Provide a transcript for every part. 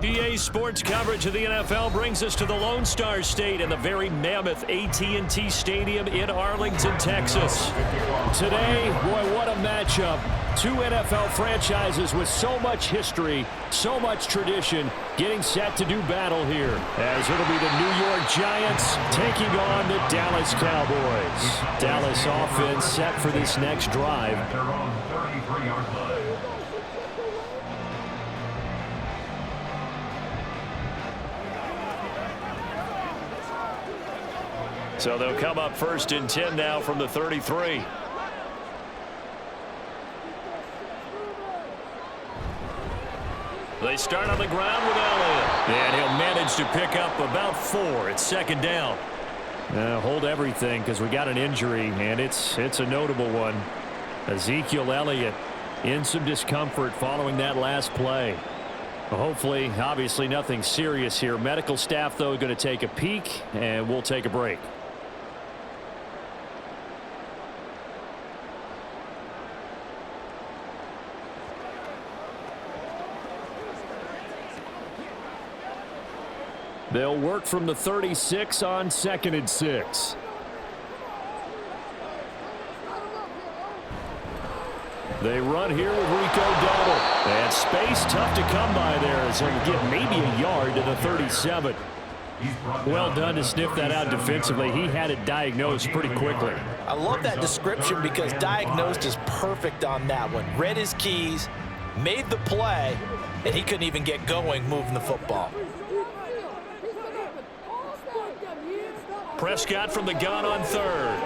EA Sports coverage of the NFL brings us to the Lone Star State and the very mammoth AT&T Stadium in Arlington, Texas. Today, boy, what a matchup. Two NFL franchises with so much history, so much tradition, getting set to do battle here, as it'll be the New York Giants taking on the Dallas Cowboys. Dallas offense set for this next drive. They're on 33-yard line. So they'll come up first and 10 now from the 33. They start on the ground with Elliott. And he'll manage to pick up about 4. It's second down. Hold everything because we got an injury, and it's a notable one. Ezekiel Elliott in some discomfort following that last play. Hopefully, obviously nothing serious here. Medical staff, though, going to take a peek, and we'll take a break. They'll work from the 36 on 2nd and 6. They run here with Rico Double. And space tough to come by there as he'll get maybe a yard to the 37. Well done to sniff that out defensively. He had it diagnosed pretty quickly. I love that description because diagnosed is perfect on that one. Read his keys, made the play, and he couldn't even get going moving the football. Prescott from the gun on 3rd.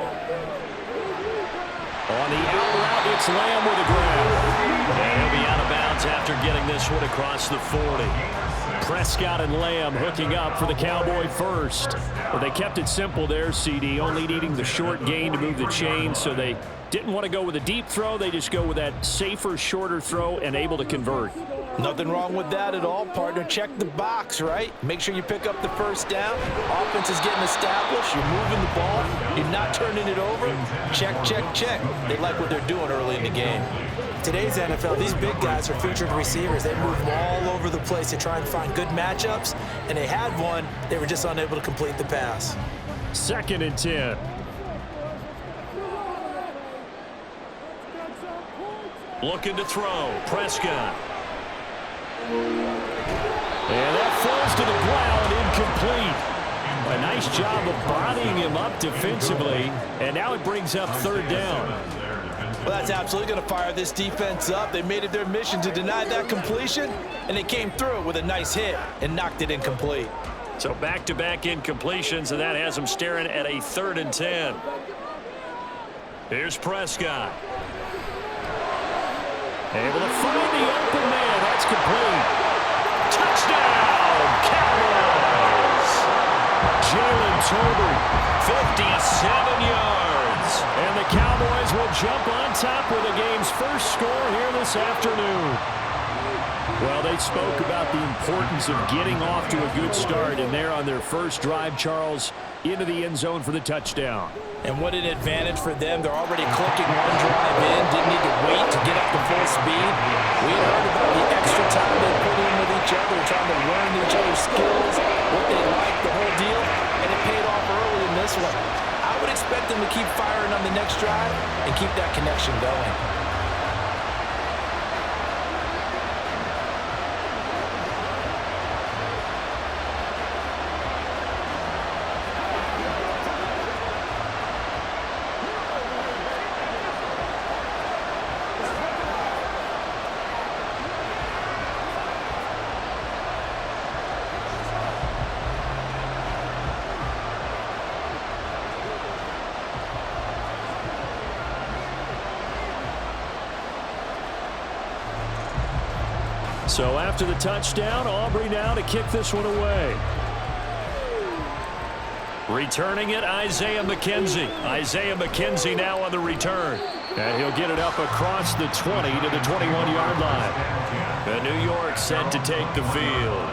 On the out route, it's Lamb with a grab. And he'll be out of bounds after getting this one across the 40. Prescott and Lamb hooking up for the Cowboy first. Well, they kept it simple there, CD, only needing the short gain to move the chain, so they didn't want to go with a deep throw. They just go with that safer, shorter throw and able to convert. Nothing wrong with that at all, partner. Check the box, right? Make sure you pick up the first down. Offense is getting established. You're moving the ball. You're not turning it over. Check, check, check. They like what they're doing early in the game. Today's NFL, these big guys are featured receivers. They move all over the place to try and find good matchups, and they had one. They were just unable to complete the pass. 2nd and 10. Looking to throw. Prescott. And that falls to the ground, incomplete. A nice job of bodying him up defensively, and now it brings up 3rd down. Well, that's absolutely going to fire this defense up. They made it their mission to deny that completion, and they came through with a nice hit and knocked it incomplete. So back-to-back incompletions, and that has them staring at a 3rd and 10. Here's Prescott. Able to find the open man. That's complete. Touchdown, Cowboys! Jalen Tolbert, 57 yards. And the Cowboys will jump on top with the game's first score here this afternoon. Well, they spoke about the importance of getting off to a good start, and they're on their first drive, Charles, into the end zone for the touchdown. And what an advantage for them. They're already clicking one drive in, didn't need to wait to get up to full speed. We heard about the extra time they put in with each other, trying to learn each other's skills, what they like, the whole deal, and it paid off early in this one. I would expect them to keep firing on the next drive and keep that connection going. So after the touchdown, Aubrey now to kick this one away. Returning it, Isaiah McKenzie. Isaiah McKenzie now on the return. And he'll get it up across the 20 to the 21-yard line. And New York set to take the field.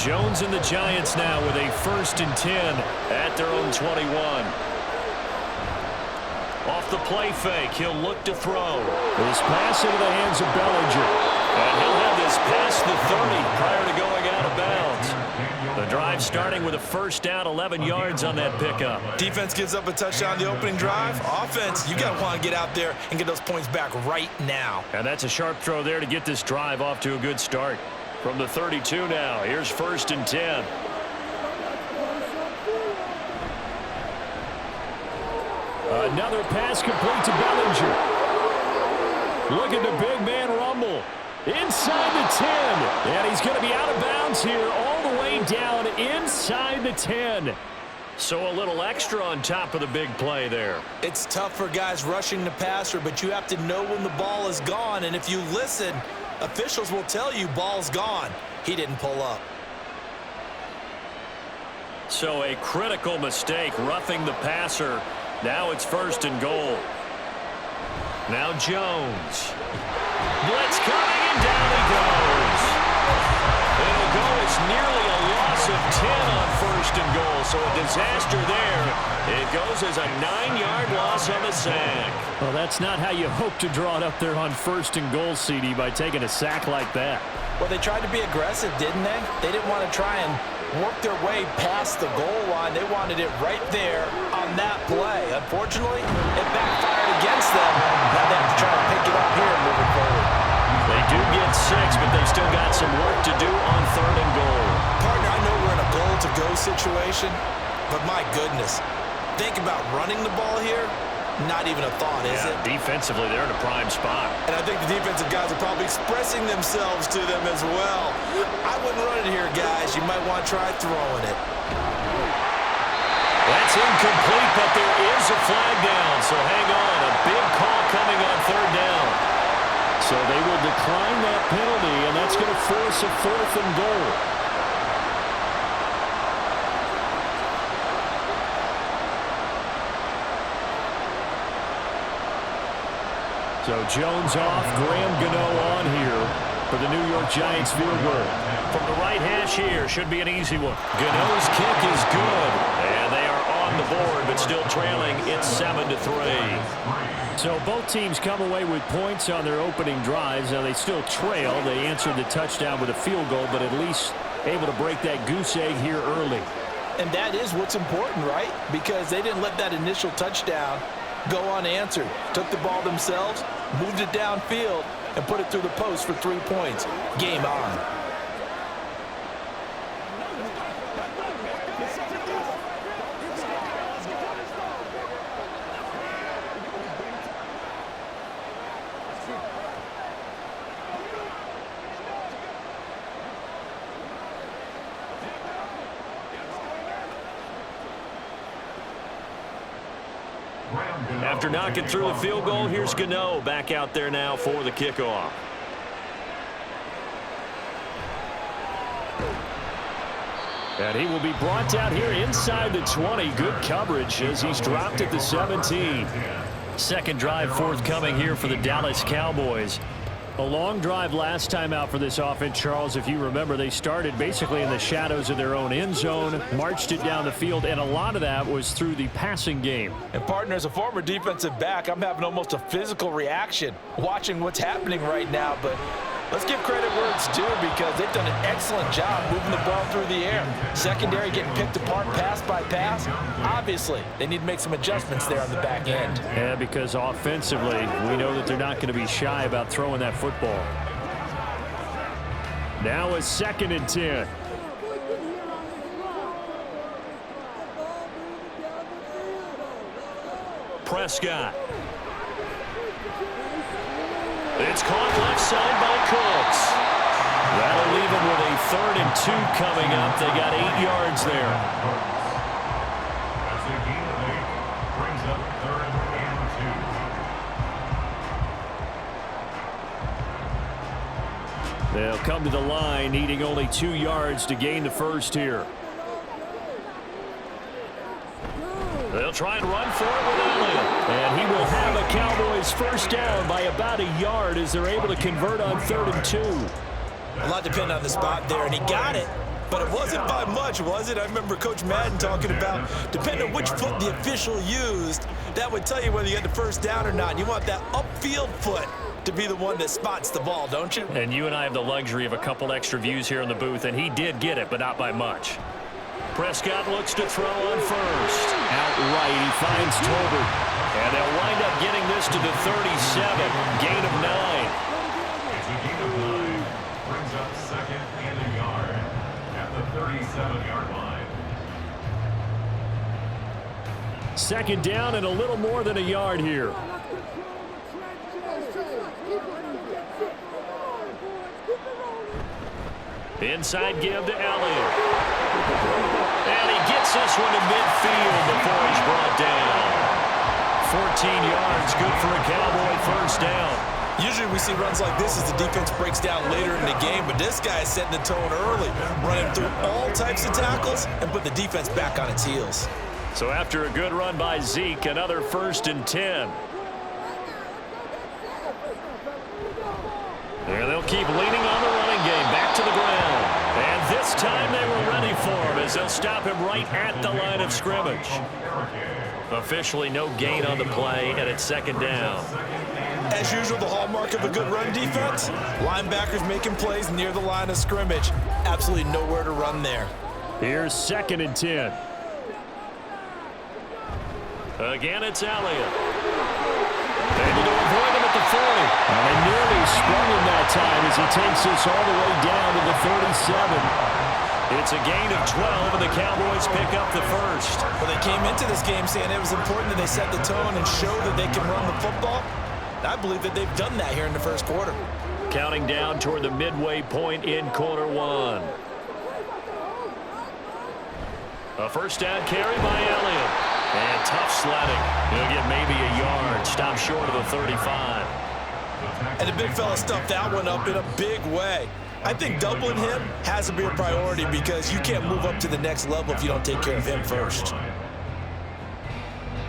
Jones and the Giants now with a 1st and 10 at their own 21. Off the play fake, he'll look to throw. This pass into the hands of Bellinger. And he'll have this past the 30 prior to going out of bounds. The drive starting with a 1st down, 11 yards on that pickup. Defense gives up a touchdown the opening drive. Offense, you got to want to get out there and get those points back right now. And that's a sharp throw there to get this drive off to a good start. From the 32 now, here's 1st and 10. Another pass complete to Bellinger. Look at the big man rumble. Inside the 10. And he's going to be out of bounds here all the way down inside the 10. So a little extra on top of the big play there. It's tough for guys rushing the passer, but you have to know when the ball is gone. And if you listen, officials will tell you ball's gone. He didn't pull up. So a critical mistake, roughing the passer. Now it's 1st and goal. Now Jones. Blitz coming, and down he goes. It'll go. It's nearly a loss of 10 on 1st and goal. So a disaster there. It goes as a 9-yard loss on the sack. Well, that's not how you hope to draw it up there on 1st and goal, CD, by taking a sack like that. Well, they tried to be aggressive, didn't they? They didn't want to try and work their way past the goal line. They wanted it right there on that play. Unfortunately, it backfired against them. Now they have to try to pick it up here moving forward. They do get 6, but they've still got some work to do on 3rd and goal. Partner, I know we're in a goal-to-go situation, but my goodness, think about running the ball here. Not even a thought, is it? Defensively, they're in a prime spot. And I think the defensive guys are probably expressing themselves to them as well. I wouldn't run it here, guys. You might want to try throwing it. That's incomplete, but there is a flag down, so hang on. A big call coming on 3rd down. So they will decline that penalty, and that's going to force a 4th and goal. So Jones off, Graham Gano on here for the New York Giants field goal. From the right hash here, should be an easy one. Gano's kick is good, and they are on the board, but still trailing. It's 7-3. So both teams come away with points on their opening drives. Now they still trail. They answered the touchdown with a field goal, but at least able to break that goose egg here early. And that is what's important, right? Because they didn't let that initial touchdown go unanswered. Took the ball themselves, moved it downfield, and put it through the post for 3 points. Game on. After knocking through the field goal, here's Gano back out there now for the kickoff. And he will be brought down here inside the 20. Good coverage as he's dropped at the 17. Second drive forthcoming here for the Dallas Cowboys. A long drive last time out for this offense, Charles. If you remember, they started basically in the shadows of their own end zone, marched it down the field, and a lot of that was through the passing game. And partner, as a former defensive back, I'm having almost a physical reaction watching what's happening right now. But let's give credit where it's due because they've done an excellent job moving the ball through the air. Secondary getting picked apart pass by pass. Obviously, they need to make some adjustments there on the back end. Yeah, because offensively, we know that they're not going to be shy about throwing that football. Now a 2nd and 10. Prescott. It's caught left side by Cooks. That'll leave them with a 3rd and 2 coming up. They got 8 yards there. That's a gain of 8. Brings up 3rd and 2. They'll come to the line, needing only 2 yards to gain the first here. They'll try and run for it with Elliott. And he will have a Cowboys first down by about a yard as they're able to convert on 3rd and 2. A lot depending on the spot there, and he got it. But it wasn't by much, was it? I remember Coach Madden talking about, depending on which foot the official used, that would tell you whether you had the first down or not. You want that upfield foot to be the one that spots the ball, don't you? And you and I have the luxury of a couple extra views here in the booth, and he did get it, but not by much. Prescott looks to throw on first. Outright, he finds Tolbert. And they'll wind up getting this to the 37. Gain of 9. It's a gain of 9. Brings up second and a yard at the 37-yard line. Second down and a little more than a yard here. Inside give to Elliott. And he gets this one to midfield before he's brought down. 14 yards, good for a Cowboy first down. Usually we see runs like this as the defense breaks down later in the game, but this guy is setting the tone early, running through all types of tackles and put the defense back on its heels. So after a good run by Zeke, another 1st and 10. And they'll keep leaning on the running game, back to the ground. And this time they were ready for him as they'll stop him right at the line of scrimmage. Officially no gain on the play, and it's second down. As usual, the hallmark of a good run defense, linebackers making plays near the line of scrimmage. Absolutely nowhere to run there. Here's 2nd and 10. Again, it's Elliott. Able to avoid him at the 40. And they nearly sprung him that time as he takes this all the way down to the 37. It's a gain of 12, and the Cowboys pick up the first. Well, they came into this game saying it was important that they set the tone and show that they can run the football. I believe that they've done that here in the first quarter. Counting down toward the midway point in quarter one. A first down carry by Elliott. And tough sledding. He'll get maybe a yard. Stop short of the 35. And the big fella stuffed that one up in a big way. I think doubling him has to be a priority because you can't move up to the next level if you don't take care of him first.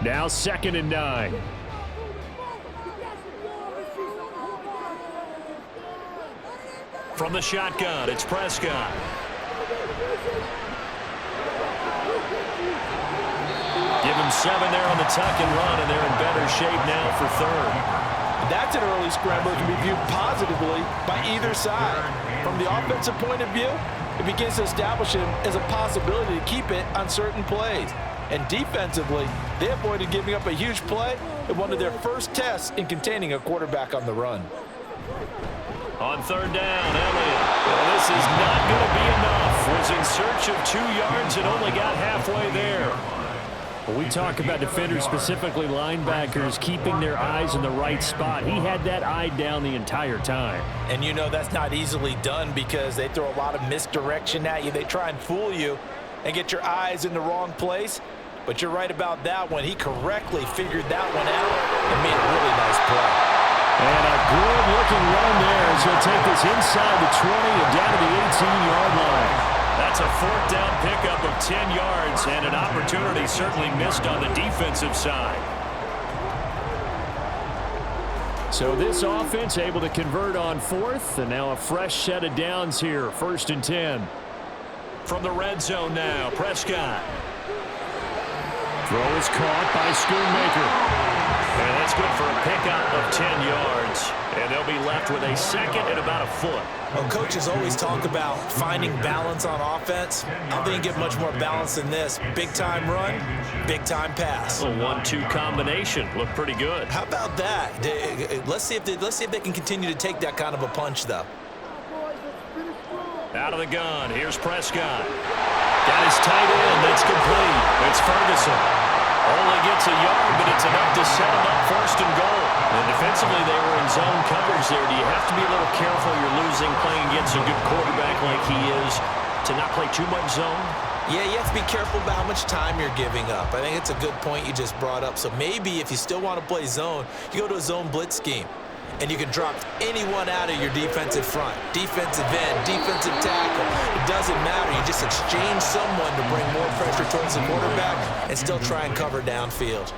Now 2nd and 9. From the shotgun, it's Prescott. Give him 7 there on the tuck and run, and they're in better shape now for 3rd. That's an early scrambler to be viewed positively by either side. From the offensive point of view, it begins to establish him as a possibility to keep it on certain plays. And defensively, they avoided giving up a huge play in one of their first tests in containing a quarterback on the run. On 3rd down, Elliott. Well, this is not going to be enough. Was in search of 2 yards and only got halfway there. When we talk about defenders, specifically linebackers, keeping their eyes in the right spot, he had that eye down the entire time. And you know that's not easily done because they throw a lot of misdirection at you. They try and fool you and get your eyes in the wrong place. But you're right about that one. He correctly figured that one out and made a really nice play. And a good-looking run there as he'll take this inside the 20 and down to the 18-yard line. That's a 4th down pickup of 10 yards and an opportunity certainly missed on the defensive side. So this offense able to convert on 4th, and now a fresh set of downs here, 1st and 10. From the red zone now, Prescott. Throw is caught by Schoonmaker. And that's good for a pickup of 10 yards. And they'll be left with a 2nd and about a foot. Well, coaches always talk about finding balance on offense. I don't think you get much more balance than this. Big-time run, big-time pass. A 1-2 combination. Looked pretty good. How about that? Let's see if they can continue to take that kind of a punch, though. Out of the gun. Here's Prescott. Got his tight end. That's complete. It's Ferguson. Only gets a yard, but it's enough to set him up 1st and goal. And defensively, they were in zone coverage there. Do you have to be a little careful? You're losing, playing against a good quarterback like he is, to not play too much zone? Yeah, you have to be careful about how much time you're giving up. I think it's a good point you just brought up. So maybe if you still want to play zone, you go to a zone blitz scheme. And you can drop anyone out of your defensive front, defensive end, defensive tackle. It doesn't matter. You just exchange someone to bring more pressure towards the quarterback and still try and cover downfield.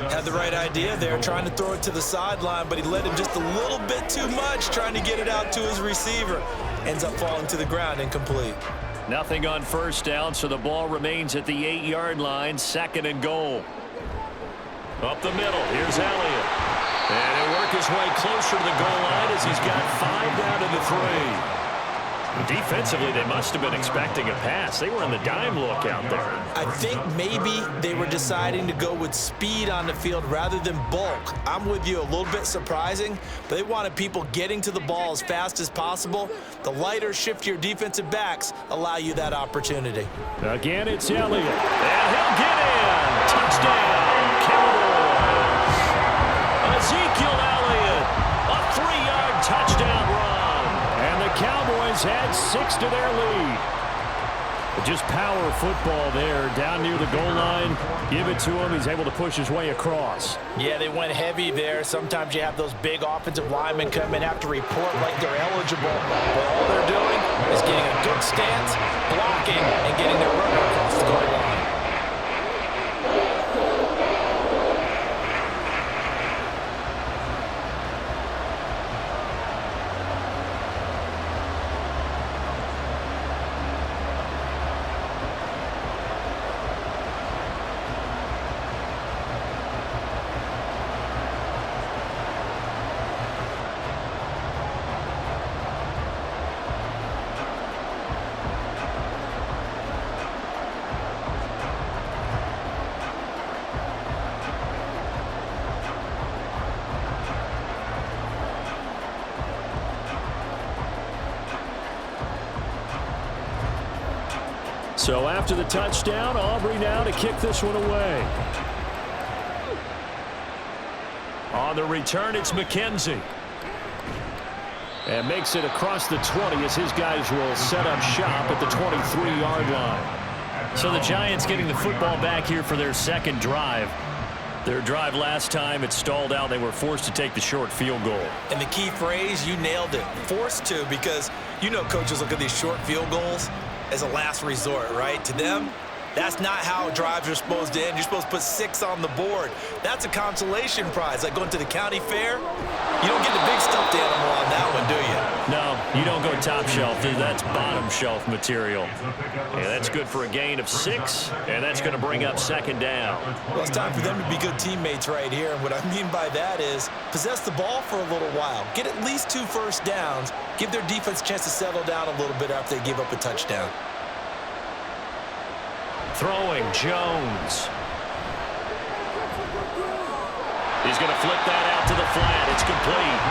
Had the right idea there, trying to throw it to the sideline, but he led him just a little bit too much, trying to get it out to his receiver. Ends up falling to the ground, incomplete. Nothing on first down, so the ball remains at the 8-yard line, 2nd and goal. Up the middle, here's Elliott. And he'll work his way closer to the goal line as he's got 5 down to the 3. Defensively, they must have been expecting a pass. They were in the dime look out there. I think maybe they were deciding to go with speed on the field rather than bulk. I'm with you, a little bit surprising, but they wanted people getting to the ball as fast as possible. The lighter, shiftier defensive backs allow you that opportunity. Again, it's Elliott. And he'll get in. Touchdown, Cowboys. Ezekiel Elliott, a 3-yard touchdown run. And the Cowboys add 6 to their lead. Just power football there down near the goal line. Give it to him. He's able to push his way across. Yeah, they went heavy there. Sometimes you have those big offensive linemen come in, have to report like they're eligible. But all they're doing is getting a good stance, blocking, and getting their runner across the goal line. So after the touchdown, Aubrey now to kick this one away. On the return, it's McKenzie. And makes it across the 20 as his guys will set up shop at the 23-yard line. So the Giants getting the football back here for their second drive. Their drive last time, it stalled out. They were forced to take the short field goal. And the key phrase, you nailed it. Forced to, because you know coaches look at these short field goals as a last resort, right? To them, that's not how drives are supposed to end. You're supposed to put 6 on the board. That's a consolation prize. Like going to the county fair, you don't get the big stuffed animal on that one, do you? No, you don't go top shelf. That's bottom shelf material. Yeah, that's good for a gain of 6, and that's going to bring up 2nd down. Well, it's time for them to be good teammates right here. And what I mean by that is possess the ball for a little while. Get at least 2 first downs. Give their defense a chance to settle down a little bit after they give up a touchdown. Throwing, Jones. He's going to flip that out to the flat. It's complete.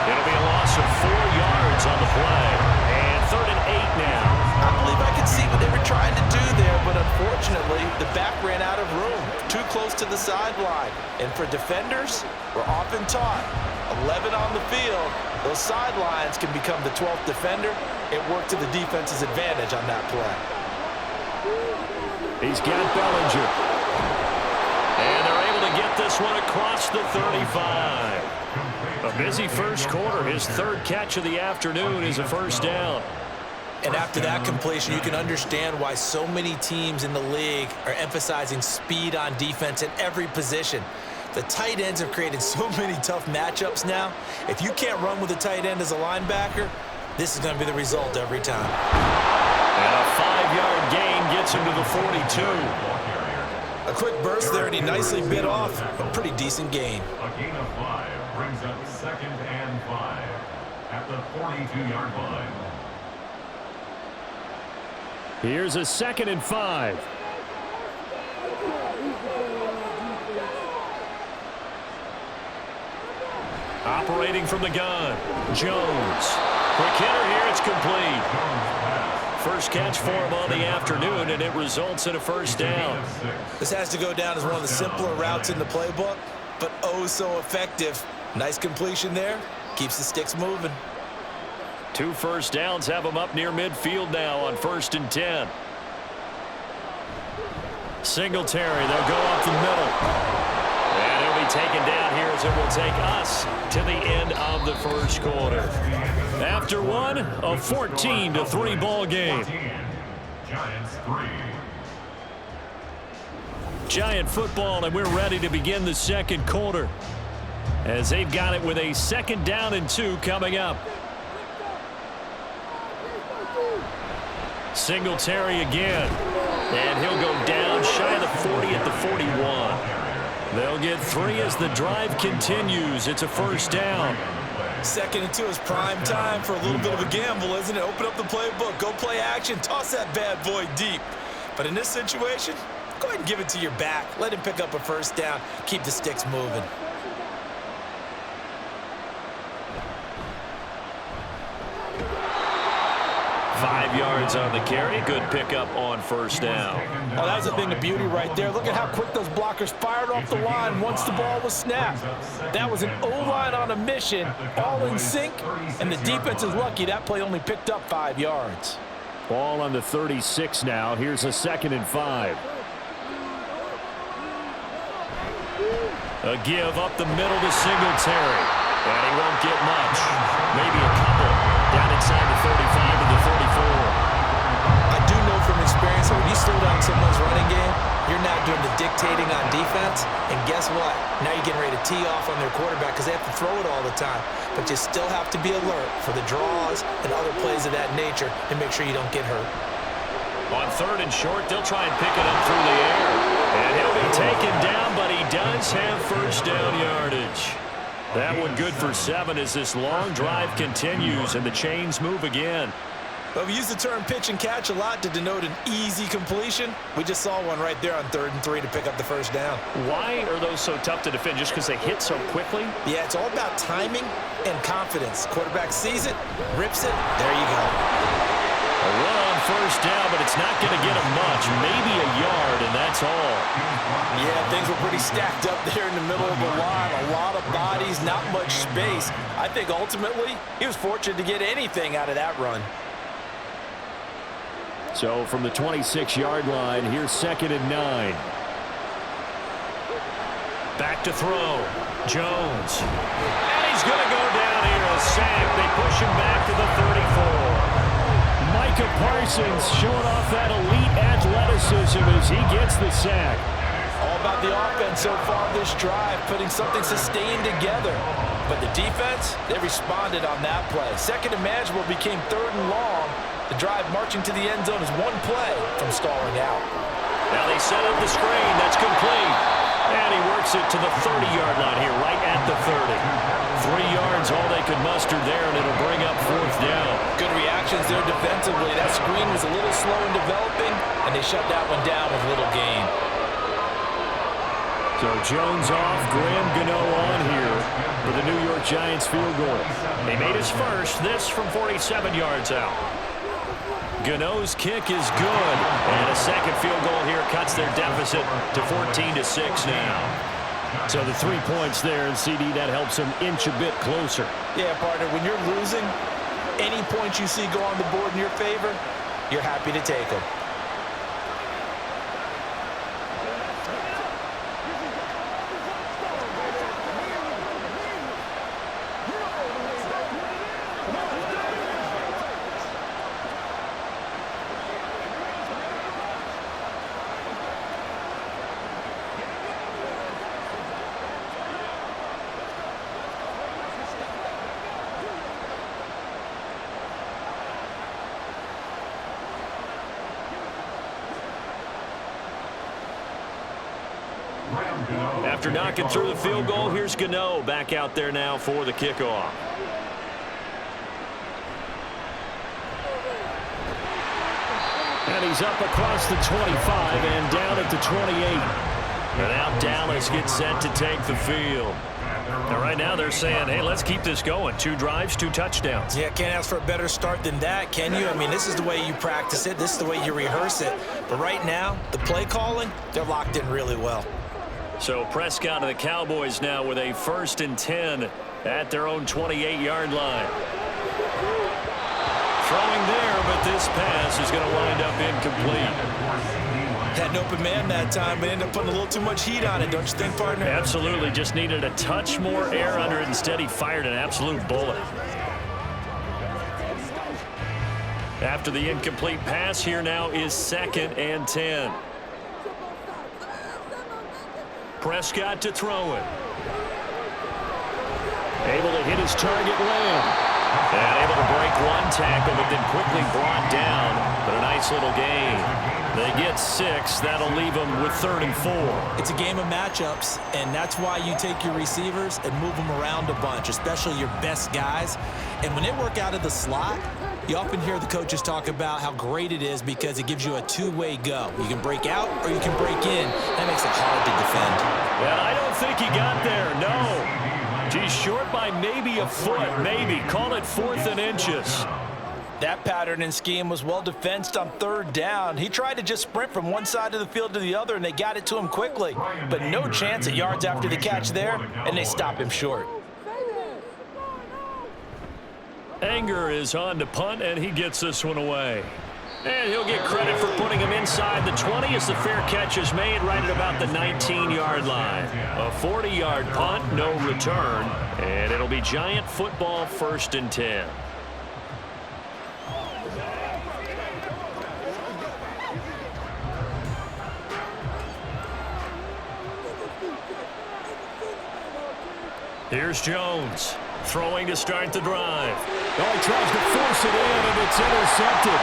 It'll be a loss of 4 yards on the play. And 3rd and 8 now. I believe I could see what they were trying to do there, but unfortunately, the back ran out of room. Too close to the sideline. And for defenders, we're often taught, 11 on the field, those sidelines can become the 12th defender. It worked to the defense's advantage on that play. He's got Bellinger. And they're able to get this one across the 35. A busy first quarter. His 3rd catch of the afternoon is a first down. And after that completion, you can understand why so many teams in the league are emphasizing speed on defense at every position. The tight ends have created so many tough matchups now. If you can't run with a tight end as a linebacker, this is going to be the result every time. And a 5-yard gain gets him to the 42. A quick burst there, and he nicely bit off a pretty decent gain. A gain of 5 brings up 2nd and 5 at the 42-yard line. Here's a 2nd and 5. Operating from the gun, Jones. Quick hitter here, it's complete. First catch for him on the afternoon, and it results in a first down. This has to go down as one of the simpler routes in the playbook, but oh so effective. Nice completion there. Keeps the sticks moving. 2 first downs have him up near midfield now on 1st and 10. Singletary, they'll go up the middle. And he'll be taken down here as it will take us to the end of the first quarter. After one, a 14-3 ball game. Giants 3. Giant football, and we're ready to begin the second quarter as they've got it with a 2nd down and 2 coming up. Singletary again. And he'll go down shy of the 40 at the 41. They'll get 3 as the drive continues. It's a first down. 2nd and 2 is prime time for a little bit of a gamble, isn't it? Open up the playbook, go play action, toss that bad boy deep. But in this situation, go ahead and give it to your back. Let him pick up a first down. Keep the sticks moving. Five yards on the carry. Good pickup on first down. Oh, that was a thing of beauty right there. Look at how quick those blockers fired off the line once the ball was snapped. That was an O-line on a mission, all in sync, and the defense is lucky that play only picked up 5 yards. Ball on the 36 now. Here's a 2nd and 5. A give up the middle to Singletary. And he won't get much. Maybe a couple. Down inside the 35 to the 34. I do know from experience that when you slow down someone's running game, you're not doing the dictating on defense. And guess what? Now you're getting ready to tee off on their quarterback because they have to throw it all the time. But you still have to be alert for the draws and other plays of that nature and make sure you don't get hurt. On 3rd and short, they'll try and pick it up through the air. And he'll be taken down, but he does have first down yardage. That one good for 7 as this long drive continues and the chains move again. Well, we use the term pitch and catch a lot to denote an easy completion. We just saw one right there on 3rd and 3 to pick up the first down. Why are those so tough to defend? Just because they hit so quickly? Yeah, it's all about timing and confidence. Quarterback sees it, rips it, there you go. A run on first down, but it's not going to get him much. Maybe a yard, and that's all. Yeah, things were pretty stacked up there in the middle of the line. A lot of bodies, not much space. I think ultimately he was fortunate to get anything out of that run. So from the 26-yard line, here's 2nd and 9. Back to throw. Jones. And he's going to go down here. A sack. They push him back to the 34. Micah Parsons showing off that elite athleticism as he gets the sack. All about the offense so far this drive, putting something sustained together. But the defense, they responded on that play. 2nd and manageable became 3rd and long. The drive marching to the end zone is one play from stalling out. Now they set up the screen. That's complete. And he works it to the 30-yard line here, right at the 30. 3 yards, all they could muster there, and it'll bring up 4th down. Good reactions there defensively. That screen was a little slow in developing, and they shut that one down with little gain. So Jones off, Graham Gano on here for the New York Giants field goal. He made his first, this from 47 yards out. Gano's kick is good, and a second field goal here cuts their deficit to 14-6 now. So the 3 points there, and CD, that helps them inch a bit closer. Yeah, partner, when you're losing, any points you see go on the board in your favor, you're happy to take them. After knocking through the field goal, here's Gano back out there now for the kickoff. And he's up across the 25 and down at the 28. And now Dallas gets set to take the field. And right now they're saying, hey, let's keep this going. 2 drives, 2 touchdowns. Yeah, can't ask for a better start than that, can you? I mean, this is the way you practice it. This is the way you rehearse it. But right now, the play calling, they're locked in really well. So Prescott and the Cowboys now with a 1st and 10 at their own 28-yard line. Throwing there, but this pass is going to wind up incomplete. Had an open man that time, but ended up putting a little too much heat on it, don't you think, partner? Absolutely. Just needed a touch more air under it. Instead, he fired an absolute bullet. After the incomplete pass, here now is 2nd and 10. Prescott to throw it. Able to hit his target, Lamb. And able to break one tackle, but then quickly brought down. But a nice little gain. They get 6. That'll leave them with 3rd and 4. It's a game of matchups, and that's why you take your receivers and move them around a bunch, especially your best guys. And when they work out of the slot, you often hear the coaches talk about how great it is because it gives you a two-way go. You can break out or you can break in. That makes it hard to defend. And I don't think he got there, no. He's short by maybe a foot, maybe. Call it 4th and inches. That pattern and scheme was well defensed on 3rd down. He tried to just sprint from one side of the field to the other, and they got it to him quickly. But no chance at yards after the catch there, and they stop him short. Anger is on to punt, and he gets this one away. And he'll get credit for putting him inside the 20 as the fair catch is made right at about the 19-yard line. A 40-yard punt, no return, and it'll be Giant football 1st and 10. Here's Jones, throwing to start the drive. Oh, he tries to force it in, and it's intercepted.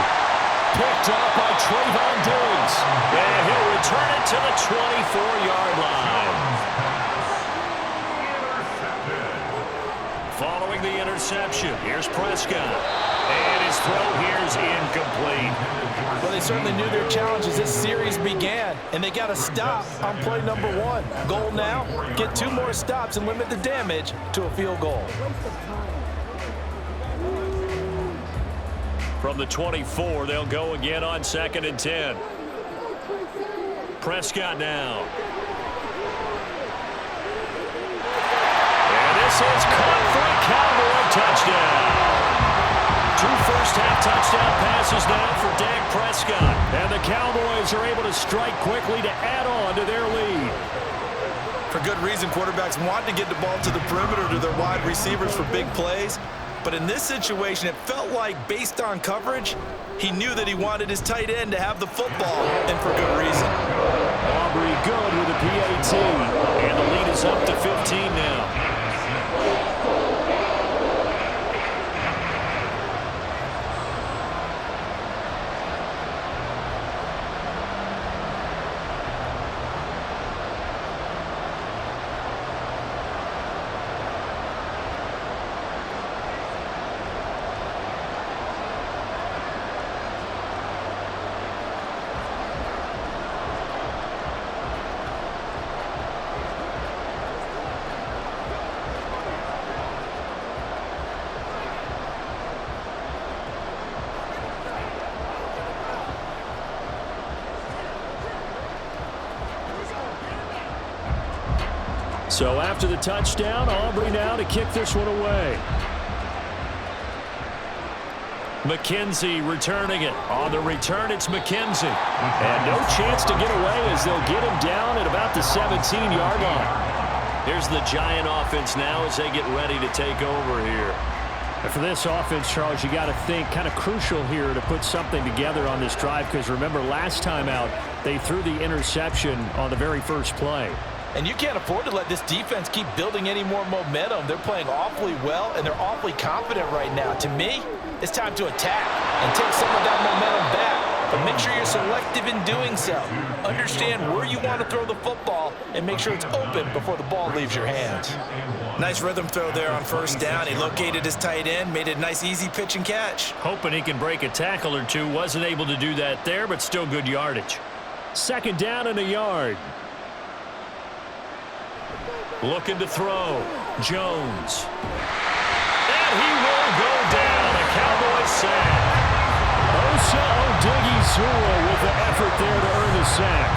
Picked up by Trayvon Diggs. And he'll return it to the 24-yard line. Following the interception, here's Prescott. And his throw here is incomplete. Well, they certainly knew their challenge as this series began, and they got to stop on play number 1. Goal now, get 2 more stops and limit the damage to a field goal. From the 24, they'll go again on 2nd and 10. Prescott now. And this is caught for a Cowboy touchdown. 2 first-half touchdown passes now for Dak Prescott. And the Cowboys are able to strike quickly to add on to their lead. For good reason, quarterbacks want to get the ball to the perimeter to their wide receivers for big plays. But in this situation, it felt like, based on coverage, he knew that he wanted his tight end to have the football, and for good reason. Aubrey good with a PAT. And the lead is up to 15 now. So after the touchdown, Aubrey now to kick this one away. McKenzie returning it. On the return, it's McKenzie. And no chance to get away as they'll get him down at about the 17-yard line. Here's the Giant offense now as they get ready to take over here. And for this offense, Charles, you got to think kind of crucial here to put something together on this drive because remember last time out they threw the interception on the very first play. And you can't afford to let this defense keep building any more momentum. They're playing awfully well, and they're awfully confident right now. To me, it's time to attack and take some of that momentum back. But make sure you're selective in doing so. Understand where you want to throw the football and make sure it's open before the ball leaves your hands. Nice rhythm throw there on 1st down. He located his tight end, made it a nice easy pitch and catch. Hoping he can break a tackle or two. Wasn't able to do that there, but still good yardage. 2nd down and a yard. Looking to throw. Jones. And he will go down. A Cowboys sack. Osa Odighizuwa with the effort there to earn the sack.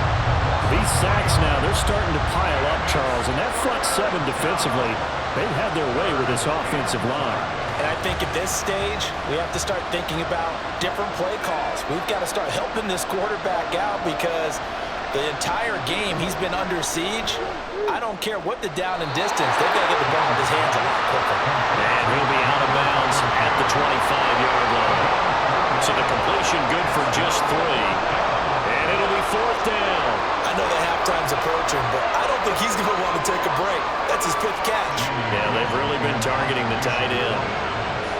These sacks now, they're starting to pile up, Charles. And that front 7 defensively, they've had their way with this offensive line. And I think at this stage, we have to start thinking about different play calls. We've got to start helping this quarterback out because the entire game he's been under siege. I don't care what the down and distance. They've got to get the ball in his hands a lot quicker. And he'll be out of bounds at the 25-yard line. So the completion good for just 3. And it'll be 4th down. I know the halftime's approaching, but I don't think he's going to want to take a break. That's his 5th catch. Yeah, they've really been targeting the tight end.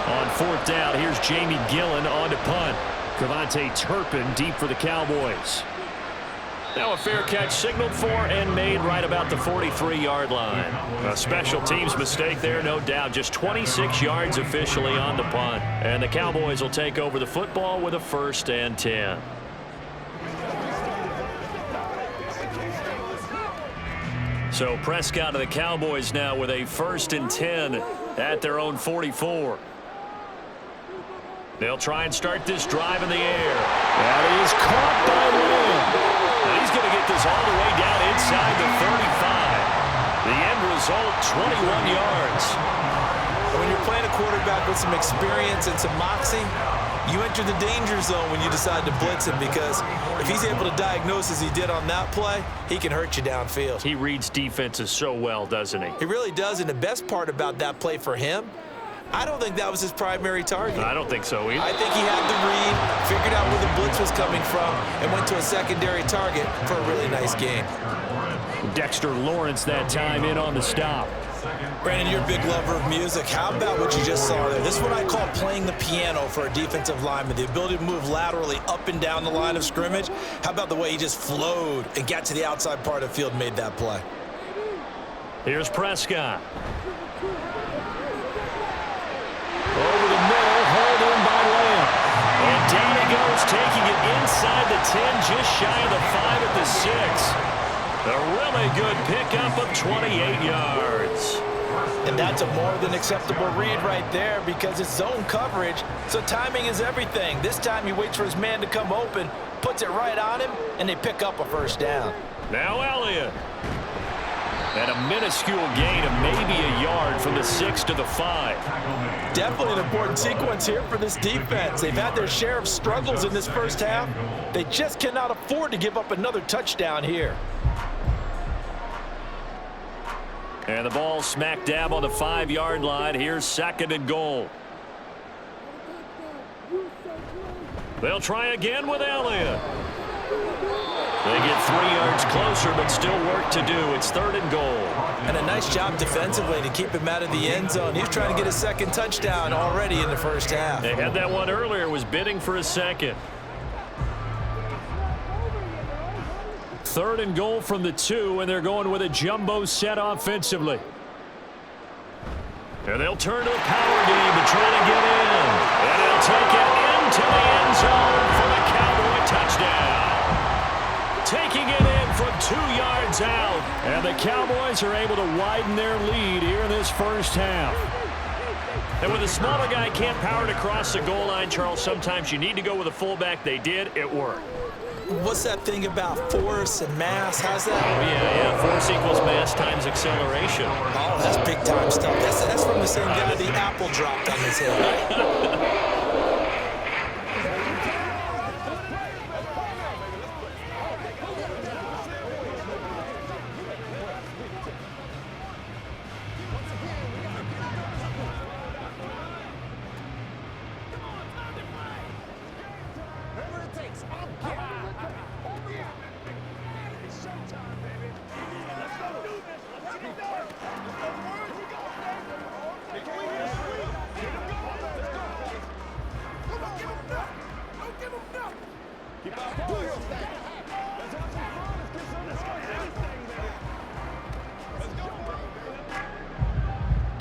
On fourth down, here's Jamie Gillen on to punt. Cavante Turpin deep for the Cowboys. Now a fair catch signaled for and made right about the 43-yard line. A special teams mistake there, no doubt. Just 26 yards officially on the punt. And the Cowboys will take over the football with a 1st and 10. So Prescott of the Cowboys now with a 1st and 10 at their own 44. They'll try and start this drive in the air. That is caught by Lamb. And he's going to get this all the way down inside the 35. The end result, 21 yards. When you're playing a quarterback with some experience and some moxie, you enter the danger zone when you decide to blitz him, because if he's able to diagnose as he did on that play, he can hurt you downfield. He reads defenses so well, doesn't he? He really does, and the best part about that play for him, I don't think that was his primary target. I don't think so either. I think he had the read, figured out where the blitz was coming from, and went to a secondary target for a really nice gain. Dexter Lawrence that time in on the stop. Brandon, you're a big lover of music. How about what you just saw there? This is what I call playing the piano for a defensive lineman, the ability to move laterally up and down the line of scrimmage. How about the way he just flowed and got to the outside part of the field and made that play? Here's Prescott. Over the middle, hauled in by Lamb. And down he goes, taking it inside the 10, just shy of the 5 at the 6. A really good pickup of 28 yards. And that's a more than acceptable read right there, because it's zone coverage, so timing is everything. This time he waits for his man to come open, puts it right on him, and they pick up a 1st down. Now Elliott. And a minuscule gain of maybe a yard from the 6 to the 5. Definitely an important sequence here for this defense. They've had their share of struggles in this first half. They just cannot afford to give up another touchdown here. And the ball smack dab on the 5-yard line. Here's 2nd and goal. They'll try again with Elliott. They get 3 yards closer, but still work to do. It's 3rd and goal. And a nice job defensively to keep him out of the end zone. He's trying to get a 2nd touchdown already in the first half. They had that one earlier, was bidding for a 2nd. 3rd and goal from the 2, and they're going with a jumbo set offensively. And they'll turn to a power game to try to get in. And they'll take it into the end zone for the Cowboy touchdown. Taking it in from 2 yards out. And the Cowboys are able to widen their lead here in this first half. And when the smaller guy can't power it across the goal line, Charles, sometimes you need to go with a fullback. They did. It worked. What's that thing about force and mass? How's that? Oh, yeah. Force equals mass times acceleration. Oh, that's big-time stuff. That's from the same guy the apple dropped on his head.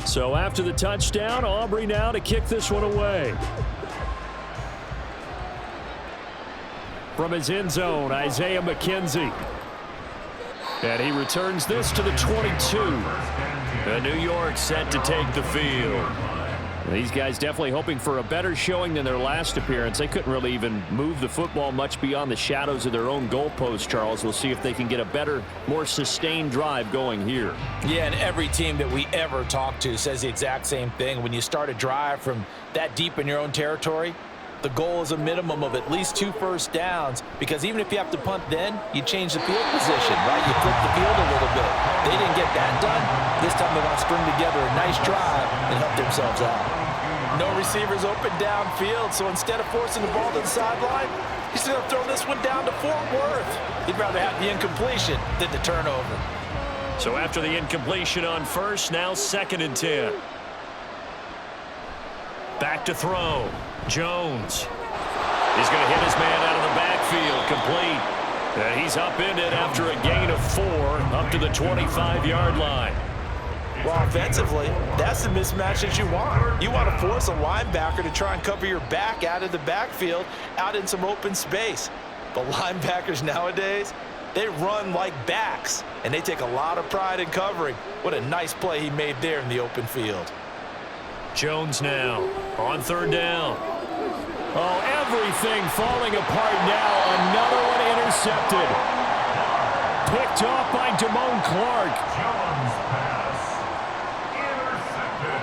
So after the touchdown, Aubrey now to kick this one away. From his end zone, Isaiah McKenzie. And he returns this to the 22. And New York set to take the field. These guys definitely hoping for a better showing than their last appearance. They couldn't really even move the football much beyond the shadows of their own goalpost, Charles. We'll see if they can get a better, more sustained drive going here. Yeah, and every team that we ever talk to says the exact same thing. When you start a drive from that deep in your own territory, the goal is a minimum of at least 2 first downs, because even if you have to punt then, you change the field position, right? You flip the field a little bit. They didn't get that done. This time they want to string together a nice drive and help themselves out. No receivers open downfield, so instead of forcing the ball to the sideline, he's going to throw this one down to Fort Worth. He'd rather have the incompletion than the turnover. So after the incompletion on first, now 2nd and 10. Back to throw. Jones. He's going to hit his man out of the backfield. Complete. And he's upended after a gain of 4 up to the 25-yard line. Well, offensively, that's the mismatch that you want. You want to force a linebacker to try and cover your back out of the backfield, out in some open space. But linebackers nowadays, they run like backs, and they take a lot of pride in covering. What a nice play he made there in the open field. Jones now on 3rd down. Oh, everything falling apart now. Another one intercepted. Picked off by Damone Clark. Jones pass. Intercepted.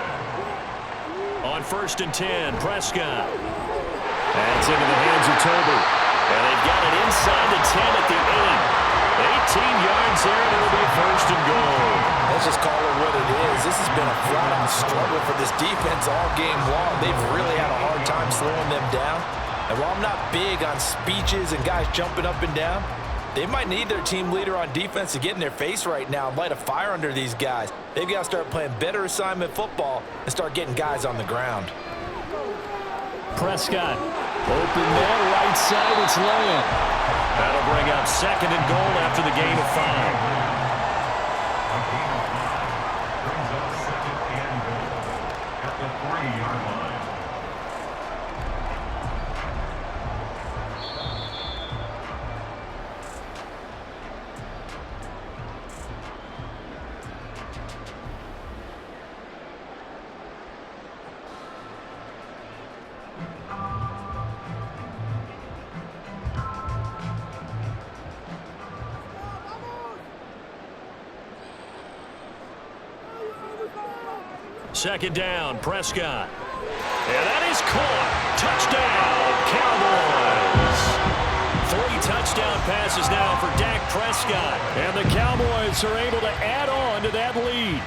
On 1st and 10, Prescott. That's into the hands of Toby. And they've got it inside the 10 at the 8. 18 yards there, and it'll be 1st and goal. Let's just call it what it is. This has been a flat-out struggle for this defense all game long. They've really had a hard time slowing them down. And while I'm not big on speeches and guys jumping up and down, they might need their team leader on defense to get in their face right now and light a fire under these guys. They've got to start playing better assignment football and start getting guys on the ground. Prescott. Open man, right side, it's Lamb. That'll bring up 2nd and goal after the gain of 5. Brings up 2nd and goal at the 3-yard line. Second down, Prescott. And that is caught. Touchdown, Cowboys. 3 touchdown passes now for Dak Prescott. And the Cowboys are able to add on to that lead.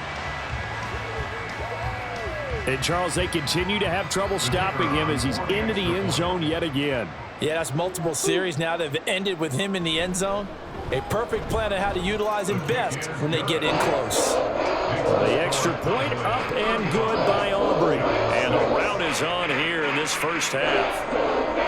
And, Charles, they continue to have trouble stopping him as he's into the end zone yet again. Yeah, that's multiple series now that have ended with him in the end zone. A perfect plan on how to utilize him best when they get in close. The extra point up and good by Aubrey. And the rout is on here in this first half.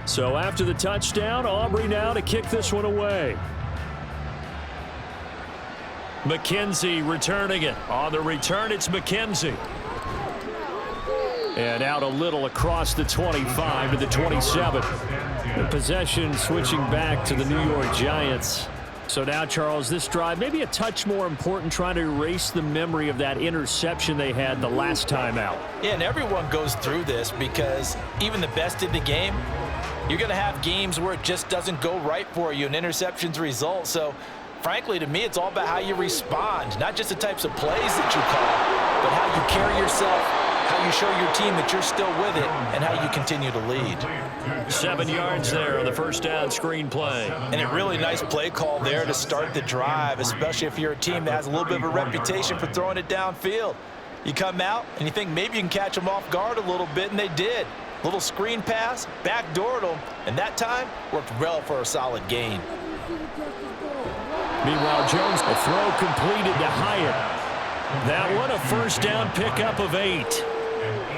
So after the touchdown, Aubrey now to kick this one away. McKenzie returning it. On the return, it's McKenzie. And out a little across the 25 to the 27. The possession switching back to the New York Giants. So now, Charles, this drive maybe a touch more important, trying to erase the memory of that interception they had the last time out. Yeah, and everyone goes through this because even the best in the game, you're going to have games where it just doesn't go right for you and interceptions result. So, frankly, to me, it's all about how you respond, not just the types of plays that you call, but how you carry yourself, how you show your team that you're still with it, and how you continue to lead. 7 yards there on the first down screen play. And a really nice play call there to start the drive, especially if you're a team that has a little bit of a reputation for throwing it downfield. You come out and you think maybe you can catch them off guard a little bit, and they did. Little screen pass, backdoored them, and that time worked well for a solid gain. Meanwhile, Jones, a throw completed to Hyatt. That one a first down pickup of 8.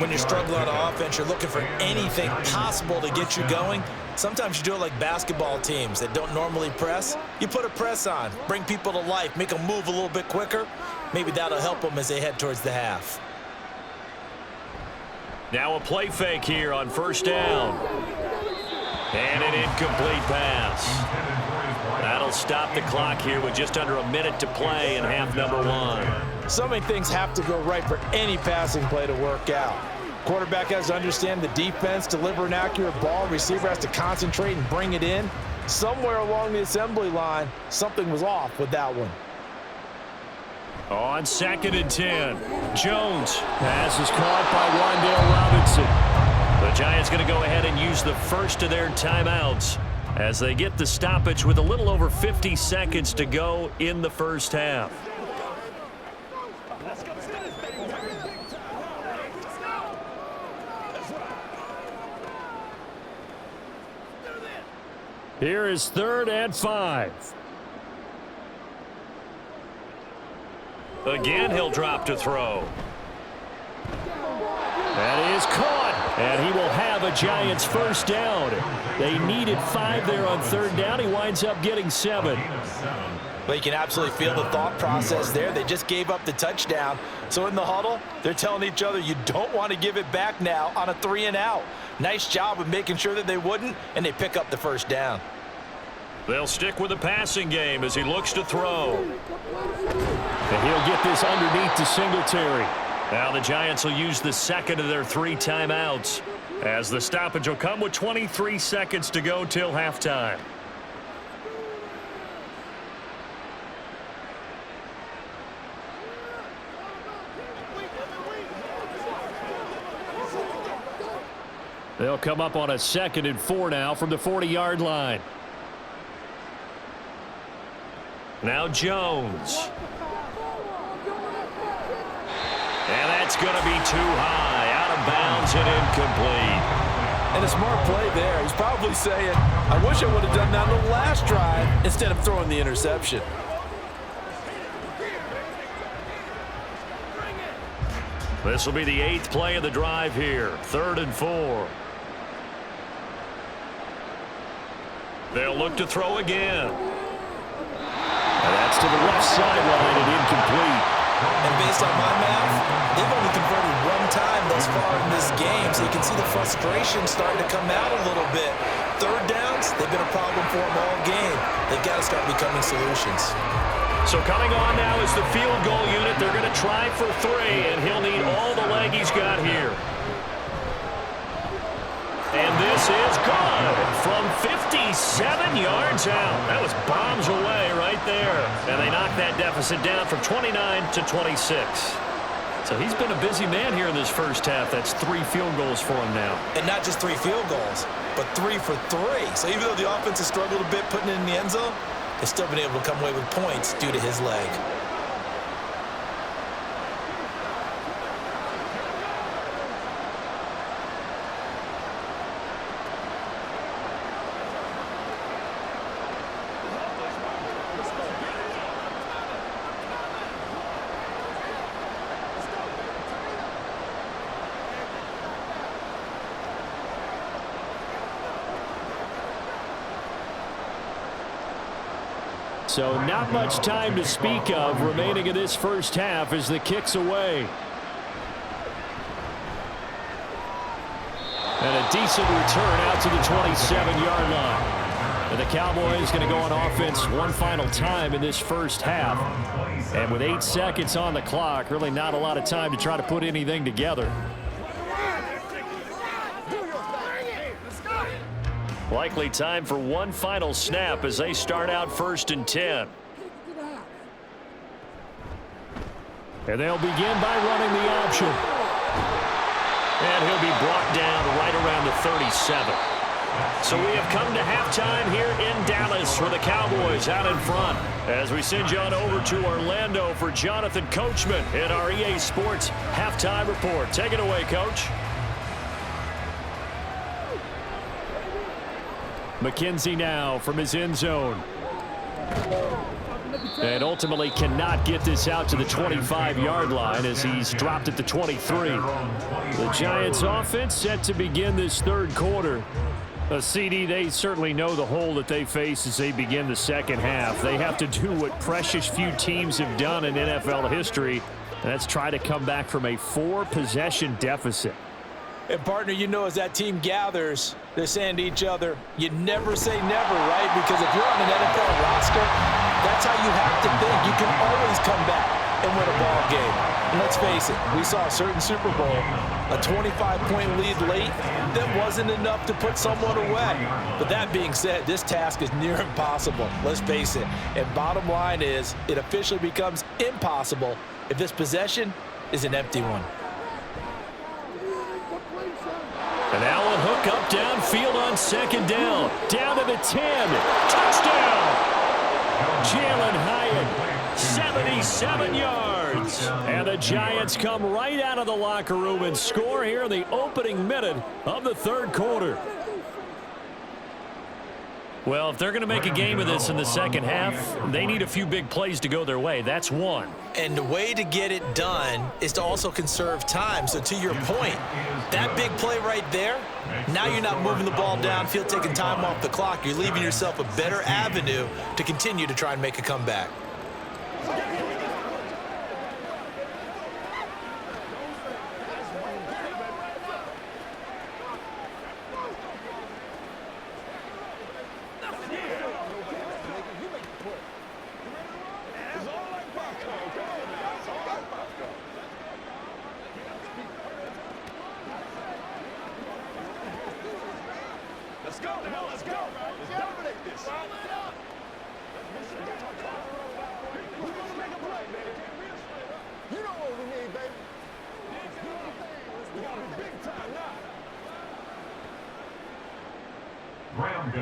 When you're struggling on offense, you're looking for anything possible to get you going. Sometimes you do it like basketball teams that don't normally press. You put a press on, bring people to life, make them move a little bit quicker. Maybe that'll help them as they head towards the half. Now a play fake here on first down. And an incomplete pass. That'll stop the clock here with just under a minute to play in half number 1. So many things have to go right for any passing play to work out. Quarterback has to understand the defense, deliver an accurate ball. Receiver has to concentrate and bring it in. Somewhere along the assembly line, something was off with that one. On 2nd and 10, Jones. Pass is caught by Wan'Dale Robinson. The Giants going to go ahead and use the first of their timeouts as they get the stoppage with a little over 50 seconds to go in the first half. Here is 3rd and 5. Again, he'll drop to throw. That is caught, and he will have a Giants first down. They needed 5 there on 3rd down. He winds up getting 7. But you can absolutely feel the thought process there. They just gave up the touchdown. So in the huddle, they're telling each other, you don't want to give it back now on a 3-and-out. Nice job of making sure that they wouldn't, and they pick up the first down. They'll stick with the passing game as he looks to throw. And he'll get this underneath to Singletary. Now the Giants will use the second of their 3 timeouts as the stoppage will come with 23 seconds to go till halftime. They'll come up on a 2nd and 4 now from the 40-yard line. Now Jones. And that's going to be too high. Out of bounds and incomplete. And a smart play there. He's probably saying, I wish I would have done that on the last drive instead of throwing the interception. This will be the 8th play of the drive here. 3rd and 4. They'll look to throw again. And that's to the left sideline and incomplete. And based on my math, they've only converted 1 time thus far in this game, so you can see the frustration starting to come out a little bit. 3rd downs, they've been a problem for them all game. They've got to start becoming solutions. So coming on now is the field goal unit. They're going to try for 3, and he'll need all the leg he's got here. And this is good from 57 yards out. That was bombs away right there. And they knock that deficit down from 29 to 26. So he's been a busy man here in this first half. That's 3 field goals for him now. And not just 3 field goals, but 3 for 3. So even though the offense has struggled a bit putting it in the end zone, they've still been able to come away with points due to his leg. So not much time to speak of remaining in this first half as the kick's away. And a decent return out to the 27-yard line. And the Cowboys going to go on offense one final time in this first half. And with 8 seconds on the clock, really not a lot of time to try to put anything together. Likely time for one final snap as they start out 1st and 10. And they'll begin by running the option. And he'll be brought down right around the 37. So we have come to halftime here in Dallas with the Cowboys out in front. As we send you on over to Orlando for Jonathan Coachman in our EA Sports Halftime Report. Take it away, Coach. McKenzie now from his end zone. And ultimately cannot get this out to the 25-yard line as he's dropped at the 23. The Giants offense set to begin this 3rd quarter. CD, they certainly know the hole that they face as they begin the second half. They have to do what precious few teams have done in NFL history, and that's try to come back from a 4-possession deficit. And, partner, you know as that team gathers, they're saying to each other, you never say never, right? Because if you're on an NFL roster, that's how you have to think. You can always come back and win a ball game. And let's face it, we saw a certain Super Bowl, a 25-point lead late that wasn't enough to put someone away. But that being said, this task is near impossible. Let's face it. And bottom line is, it officially becomes impossible if this possession is an empty one. And Allen hook up downfield on second down. Down to the 10. Touchdown! Jalen Hyatt, 77 yards. And the Giants come right out of the locker room and score here in the opening minute of the third quarter. Well, if they're going to make a game of this in the second half, they need a few big plays to go their way. That's one. And the way to get it done is to also conserve time. So to your point, that big play right there, now you're not moving the ball downfield, taking time off the clock. You're leaving yourself a better avenue to continue to try and make a comeback.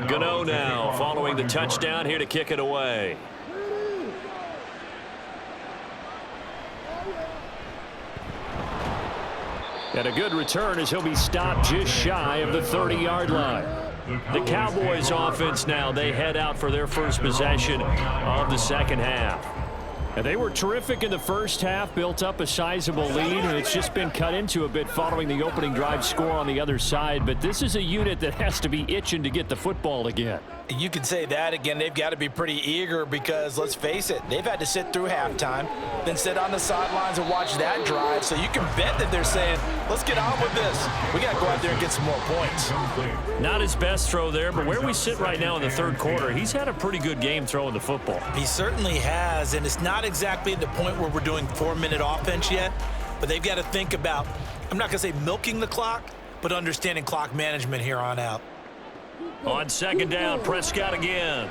Gano now following the touchdown here to kick it away. And a good return as he'll be stopped just shy of the 30-yard line. The Cowboys offense now, they head out for their first possession of the second half. And they were terrific in the first half, built up a sizable lead, and it's just been cut into a bit following the opening drive score on the other side. But this is a unit that has to be itching to get the football again. You can say that again. They've got to be pretty eager because, let's face it, they've had to sit through halftime, then sit on the sidelines and watch that drive. So you can bet that they're saying, let's get on with this. We got to go out there and get some more points. Not his best throw there, but where we sit right now in the third quarter, he's had a pretty good game throwing the football. He certainly has, and it's not exactly at the point where we're doing 4-minute offense yet, but they've got to think about, I'm not going to say milking the clock, but understanding clock management here on out. On second down, Prescott again.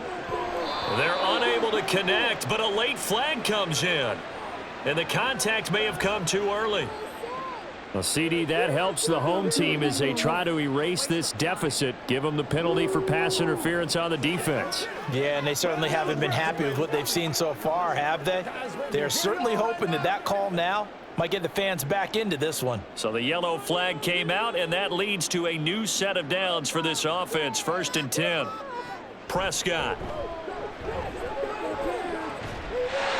They're unable to connect, but a late flag comes in. And the contact may have come too early. Well, CD, that helps the home team as they try to erase this deficit, give them the penalty for pass interference on the defense. Yeah, and they certainly haven't been happy with what they've seen so far, have they? They're certainly hoping that that call now might get the fans back into this one. So the yellow flag came out, and that leads to a new set of downs for this offense. 1st and 10. Prescott.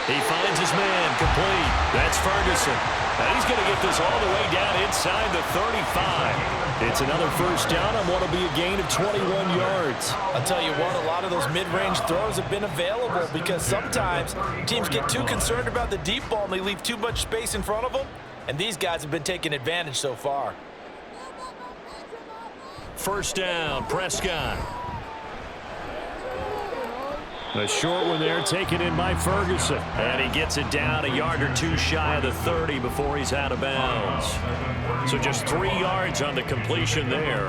He finds his man complete. That's Ferguson. And he's going to get this all the way down inside the 35. It's another first down on what will be a gain of 21 yards. I'll tell you what, a lot of those mid-range throws have been available because sometimes teams get too concerned about the deep ball and they leave too much space in front of them. And these guys have been taking advantage so far. First down, Prescott. A short one there, taken in by Ferguson. And he gets it down a yard or two shy of the 30 before he's out of bounds. So just 3 yards on the completion there.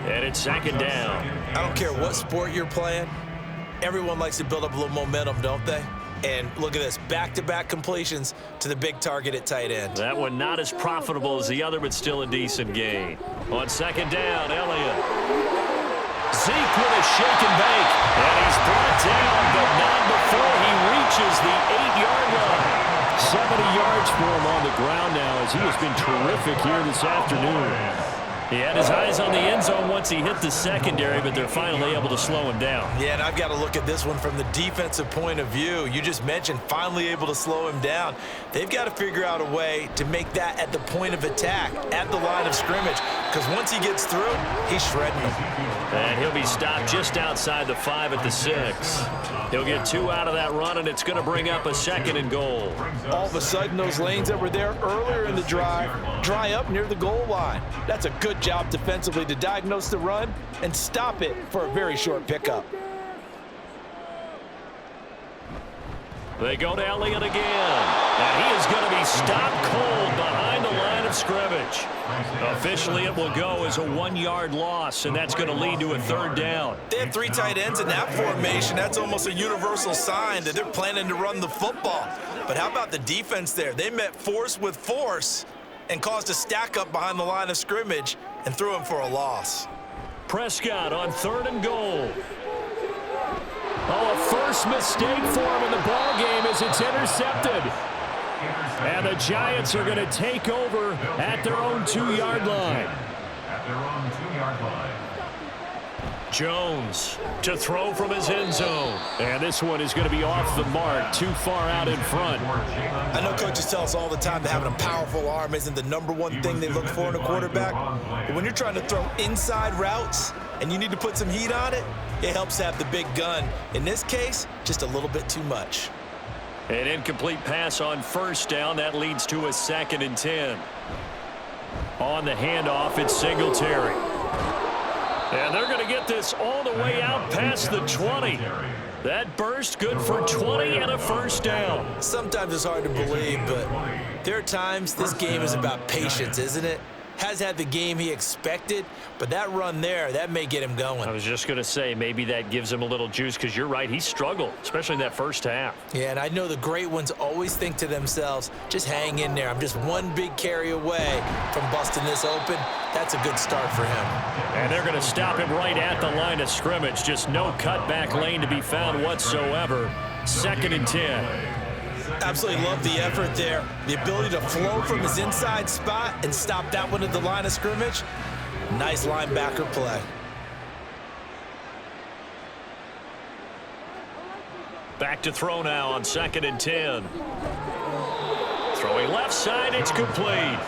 And it's second down. I don't care what sport you're playing. Everyone likes to build up a little momentum, don't they? And look at this, back-to-back completions to the big target at tight end. That one not as profitable as the other, but still a decent gain. On second down, Elliott. Zeke with a shake and bake. And he's brought down, but not before he reaches the 8-yard line. 70 yards for him on the ground now as he has been terrific here this afternoon. He had his eyes on the end zone once he hit the secondary, but they're finally able to slow him down. Yeah, and I've got to look at this one from the defensive point of view. You just mentioned finally able to slow him down. They've got to figure out a way to make that at the point of attack, at the line of scrimmage, because once he gets through, he's shredding them. And he'll be stopped just outside the 5 at the 6. He'll get 2 out of that run, and it's going to bring up a 2nd and goal. All of a sudden, those lanes that were there earlier in the drive dry up near the goal line. That's a good job defensively to diagnose the run and stop it for a very short pickup. They go to Elliott again. And he is going to be stopped cold behind the line of scrimmage. Officially, it will go as a 1-yard loss, and that's going to lead to a third down. They have 3 tight ends in that formation. That's almost a universal sign that they're planning to run the football. But how about the defense there? They met force with force and caused a stack up behind the line of scrimmage and threw him for a loss. Prescott on 3rd and goal. Oh, a first mistake for him in the ball game as it's intercepted. And the Giants are going to take over at their own 2-yard line. At their own 2-yard line. Jones to throw from his end zone. And this one is going to be off the mark, too far out in front. I know coaches tell us all the time that having a powerful arm isn't the #1 thing they look for in a quarterback. But when you're trying to throw inside routes and you need to put some heat on it, it helps to have the big gun. In this case, just a little bit too much. An incomplete pass on 1st down. That leads to a 2nd and 10. On the handoff, it's Singletary. And they're going to get this all the way out past the 20. That burst good for 20 and a 1st down. Sometimes it's hard to believe, but there are times this game is about patience, isn't it? Has had the game he expected, but that run there, that may get him going. I was just going to say, maybe that gives him a little juice because you're right, he struggled, especially in that first half. Yeah, and I know the great ones always think to themselves, just hang in there. I'm just one big carry away from busting this open. That's a good start for him. And they're going to stop him right at the line of scrimmage. Just no cutback lane to be found whatsoever. 2nd and 10. Absolutely love the effort there. The ability to flow from his inside spot and stop that one at the line of scrimmage. Nice linebacker play. Back to throw now on 2nd and 10. Throwing left side, it's complete.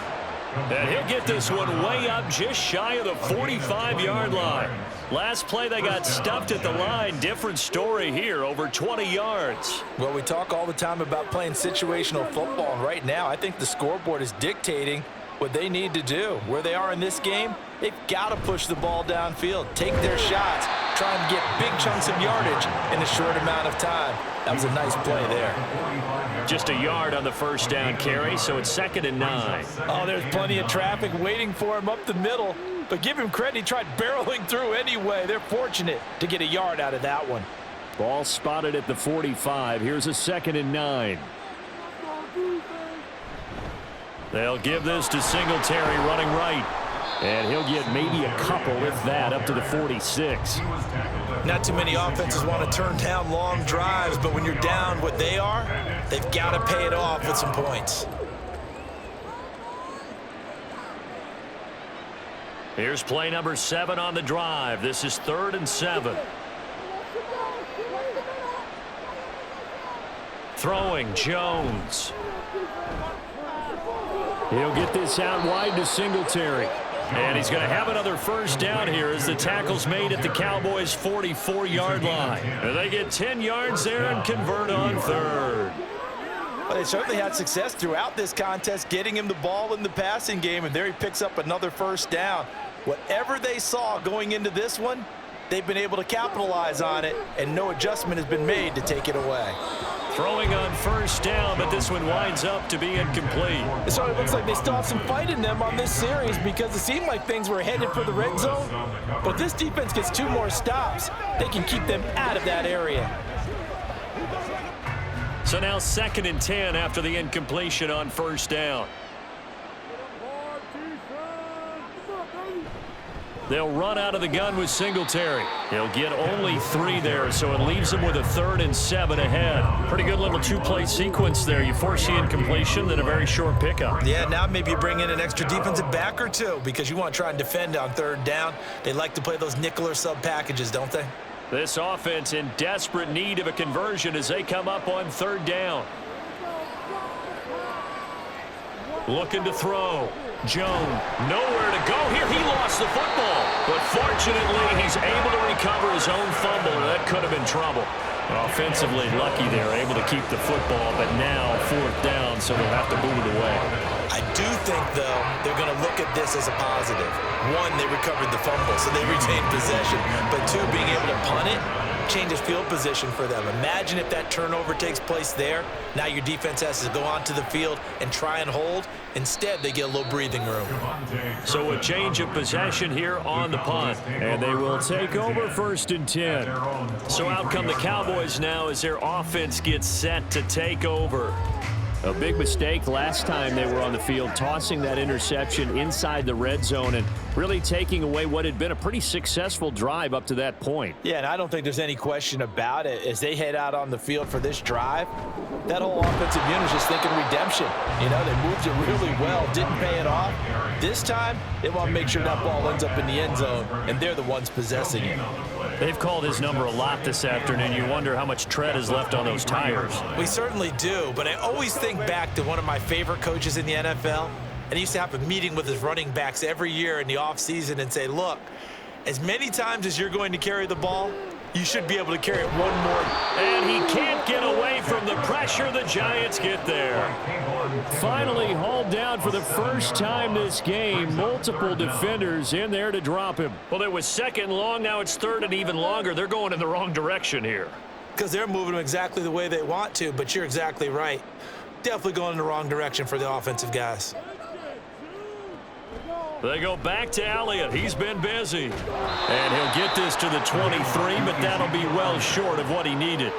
And he'll get this one way up just shy of the 45-yard line. Last play, they got stuffed at the line. Different story here, over 20 yards. Well, we talk all the time about playing situational football. And right now, I think the scoreboard is dictating what they need to do. Where they are in this game, they've got to push the ball downfield, take their shots, try and get big chunks of yardage in a short amount of time. That was a nice play there. Just a yard on the 1st down carry, so it's 2nd and 9. Oh, there's plenty of traffic waiting for him up the middle. But give him credit, he tried barreling through anyway. They're fortunate to get a yard out of that one. Ball spotted at the 45. Here's a 2nd and 9. They'll give this to Singletary running right. And he'll get maybe a couple, if that, up to the 46. Not too many offenses want to turn down long drives, but when you're down what they are, they've got to pay it off with some points. Here's play number 7 on the drive. This is 3rd and 7. Throwing, Jones. He'll get this out wide to Singletary. And he's going to have another 1st down here as the tackle's made at the Cowboys' 44-yard line. And they get 10 yards there and convert on 3rd. Well, they certainly had success throughout this contest, getting him the ball in the passing game, and there he picks up another 1st down. Whatever they saw going into this one, they've been able to capitalize on it, and no adjustment has been made to take it away. Throwing on 1st down, but this one winds up to be incomplete. It sort of looks like they still have some fight in them on this series because it seemed like things were headed for the red zone. But if this defense gets 2 more stops, they can keep them out of that area. So now 2nd and 10 after the incompletion on 1st down. They'll run out of the gun with Singletary. He'll get only 3 there, so it leaves him with a 3rd and 7 ahead. Pretty good little 2-play sequence there. You force the incompletion, then a very short pickup. Yeah, now maybe you bring in an extra defensive back or 2 because you want to try and defend on 3rd down. They like to play those nickel or sub packages, don't they? This offense in desperate need of a conversion as they come up on 3rd down. Looking to throw. Jones, nowhere to go here. He lost the football, but fortunately, he's able to recover his own fumble, and that could have been trouble. Offensively lucky they're able to keep the football, but now 4th down, so they'll have to boot it away. I do think, though, they're going to look at this as a positive. 1, they recovered the fumble, so they retained possession. But 2, being able to punt it, changes field position for them. Imagine if that turnover takes place there. Now your defense has to go onto the field and try and hold. Instead, they get a little breathing room. So a change of possession here on the punt. And they will take over 1st and 10. So out come the Cowboys now as their offense gets set to take over. A big mistake last time they were on the field, tossing that interception inside the red zone and really taking away what had been a pretty successful drive up to that point. Yeah, and I don't think there's any question about it. As they head out on the field for this drive, that whole offensive unit is just thinking redemption. You know, they moved it really well, didn't pay it off. This time, they want to make sure that ball ends up in the end zone, and they're the ones possessing it. They've called his number a lot this afternoon. You wonder how much tread is left on those tires. We certainly do, but I always think back to one of my favorite coaches in the NFL, and he used to have a meeting with his running backs every year in the offseason and say, look, as many times as you're going to carry the ball, you should be able to carry it one more. And he can't get away from the pressure. The Giants get there. Finally hauled down for the first time this game. Multiple defenders in there to drop him. Well, it was 2nd and long. Now it's 3rd and even longer. They're going in the wrong direction here. Because they're moving them exactly the way they want to, but you're exactly right. Definitely going in the wrong direction for the offensive guys. They go back to Elliott. He's been busy. And he'll get this to the 23, but that'll be well short of what he needed.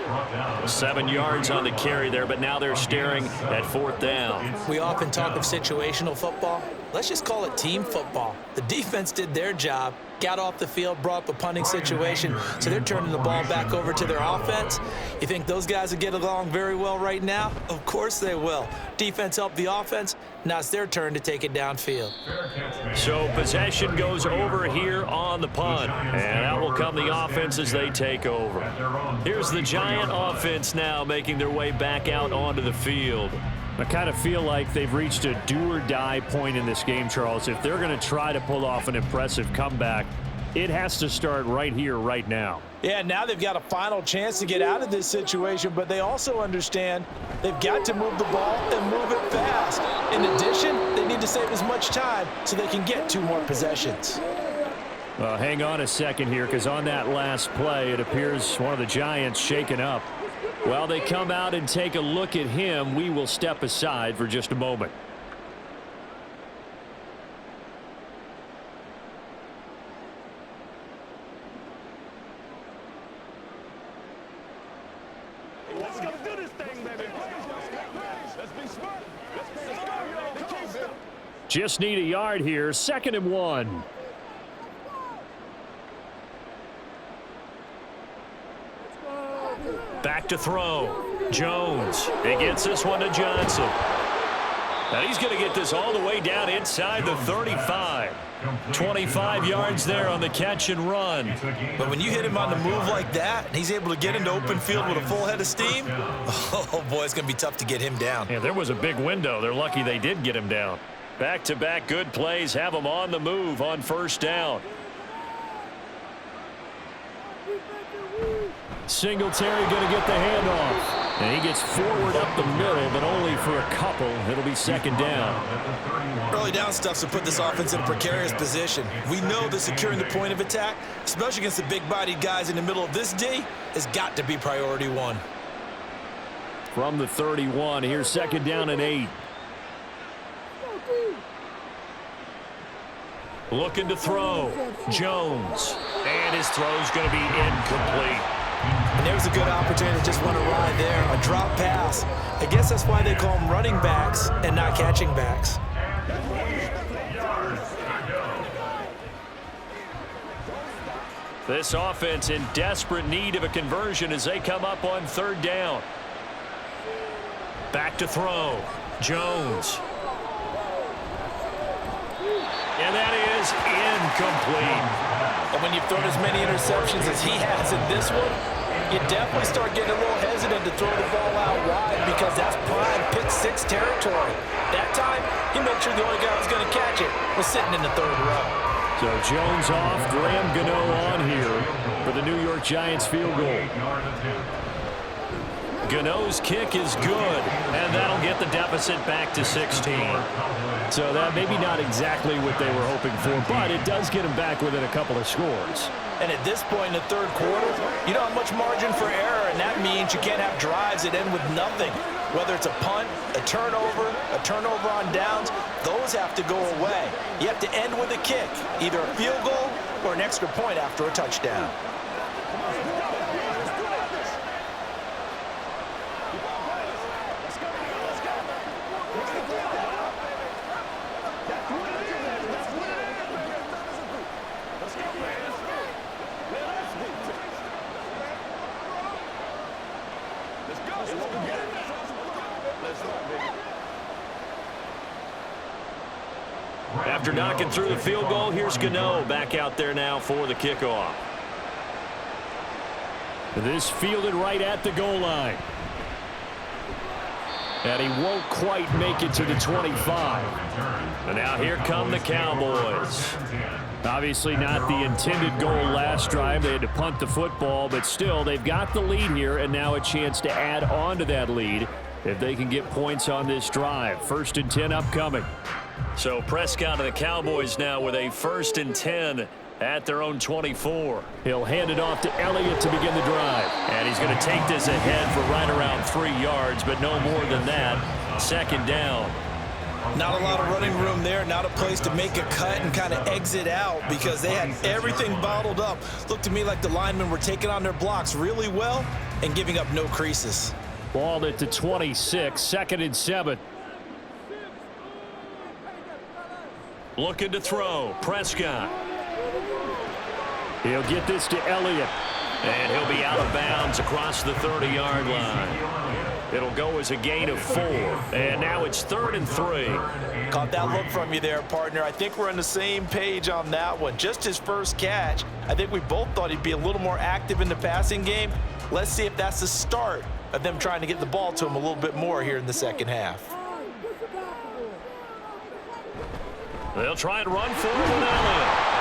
7 yards on the carry there, but now they're staring at 4th down. We often talk of situational football. Let's just call it team football. The defense did their job, got off the field, brought up a punting situation, so they're turning the ball back over to their offense. You think those guys will get along very well right now? Of course they will. Defense helped the offense. Now it's their turn to take it downfield. So possession goes over here on the punt, and out will come the offense as they take over. Here's the Giant offense now making their way back out onto the field. I kind of feel like they've reached a do-or-die point in this game, Charles. If they're going to try to pull off an impressive comeback, it has to start right here, right now. Yeah, now they've got a final chance to get out of this situation, but they also understand they've got to move the ball and move it fast. In addition, they need to save as much time so they can get 2 more possessions. Well, hang on a second here, because on that last play, it appears one of the Giants shaken up. While they come out and take a look at him, we will step aside for just a moment. Let's go do this thing, baby. Let's be smart. Let's go. Just need a yard here. 2nd and 1. Back to throw. Jones. He gets this one to Johnson. And he's going to get this all the way down inside the 35. 25 yards there on the catch and run. But when you hit him on the move like that, and he's able to get into open field with a full head of steam, oh boy, it's going to be tough to get him down. Yeah, there was a big window. They're lucky they did get him down. Back-to-back good plays have him on the move on 1st down. Singletary going to get the handoff. And he gets forward up the middle, but only for a couple. It'll be 2nd down. Early down stuff to put this offense in a precarious position. We know that securing the point of attack, especially against the big-bodied guys in the middle of this D, has got to be priority 1. From the 31, here's 2nd down and 8. Looking to throw. Jones. And his throw's going to be incomplete. And there's a good opportunity to just want to ride there. A drop pass. I guess that's why they call them running backs and not catching backs. This offense in desperate need of a conversion as they come up on 3rd down. Back to throw. Jones. And that is incomplete. And when you've thrown as many interceptions as he has in this one, you definitely start getting a little hesitant to throw the ball out wide because that's prime pick 6 territory. That time, he made sure the only guy who was going to catch it was sitting in the 3rd row. So Jones off, Graham Gano on here for the New York Giants field goal. Gano's kick is good, and that'll get the deficit back to 16. So that maybe not exactly what they were hoping for, but it does get them back within a couple of scores. And at this point in the third quarter, you don't have much margin for error, and that means you can't have drives that end with nothing. Whether it's a punt, a turnover on downs, those have to go away. You have to end with a kick, either a field goal or an extra point after a touchdown. After knocking through the field goal, here's Gano back out there now for the kickoff. This fielded right at the goal line. And he won't quite make it to the 25. And now here come the Cowboys. Obviously not the intended goal last drive. They had to punt the football, but still they've got the lead here, and now a chance to add on to that lead if they can get points on this drive. 1st and 10 upcoming. So Prescott and the Cowboys now with a 1st and 10 at their own 24. He'll hand it off to Elliott to begin the drive. And he's going to take this ahead for right around 3 yards, but no more than that. 2nd down. Not a lot of running room there, not a place to make a cut and kind of exit out because they had everything bottled up. Looked to me like the linemen were taking on their blocks really well and giving up no creases. Ball at the 26, 2nd and 7. Looking to throw, Prescott. He'll get this to Elliott. And he'll be out of bounds across the 30-yard line. It'll go as a gain of 4. And now it's 3rd and 3. Caught that look from you there, partner. I think we're on the same page on that one. Just his first catch. I think we both thought he'd be a little more active in the passing game. Let's see if that's the start of them trying to get the ball to him a little bit more here in the second half. They'll try and run for it with Elliott.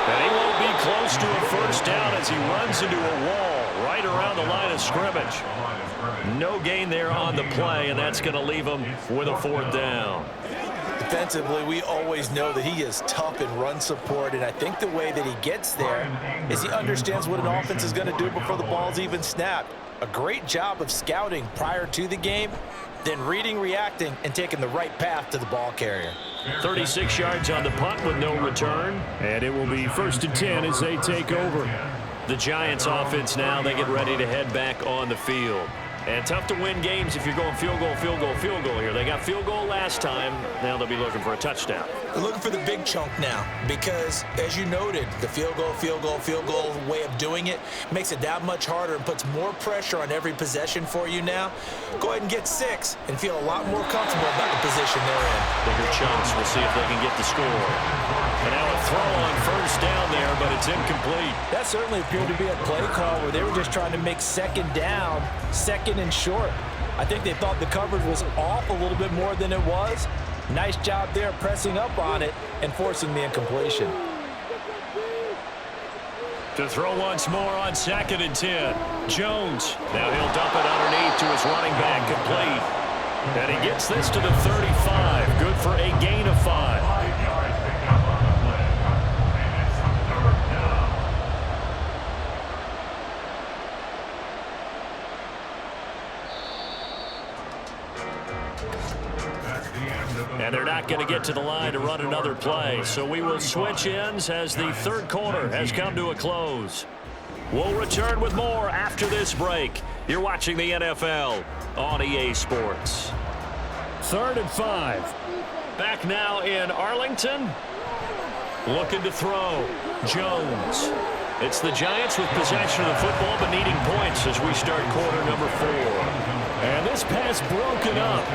And he won't be close to a 1st down as he runs into a wall right around the line of scrimmage. No gain there on the play, and that's going to leave him with a 4th down. Defensively, we always know that he is tough in run support, and I think the way that he gets there is he understands what an offense is going to do before the ball's even snapped. A great job of scouting prior to the game, then reading, reacting, and taking the right path to the ball carrier. 36 yards on the punt with no return. And it will be 1st and 10 as they take over. The Giants offense now, they get ready to head back on the field. And tough to win games if you're going field goal, field goal, field goal here. They got field goal last time. Now they'll be looking for a touchdown. They're looking for the big chunk now because, as you noted, the field goal way of doing it makes it that much harder and puts more pressure on every possession for you now. Go ahead and get 6 and feel a lot more comfortable about the position they're in. Bigger chunks. We'll see if they can get the score. And now a throw on 1st down there, but it's incomplete. That certainly appeared to be a play call where they were just trying to make 2nd down, 2nd and short. I think they thought the coverage was off a little bit more than it was. Nice job there pressing up on it and forcing the incompletion. To throw once more on 2nd and 10. Jones. Now he'll dump it underneath to his running back, complete. And he gets this to the 35. Good for a gain of 5. And they're not going to get to the line to run another play. So we will switch ends as the 3rd quarter has come to a close. We'll return with more after this break. You're watching the NFL on EA Sports. 3rd and 5. Back now in Arlington. Looking to throw. Jones. It's the Giants with possession of the football but needing points as we start quarter number 4. And this pass broken up.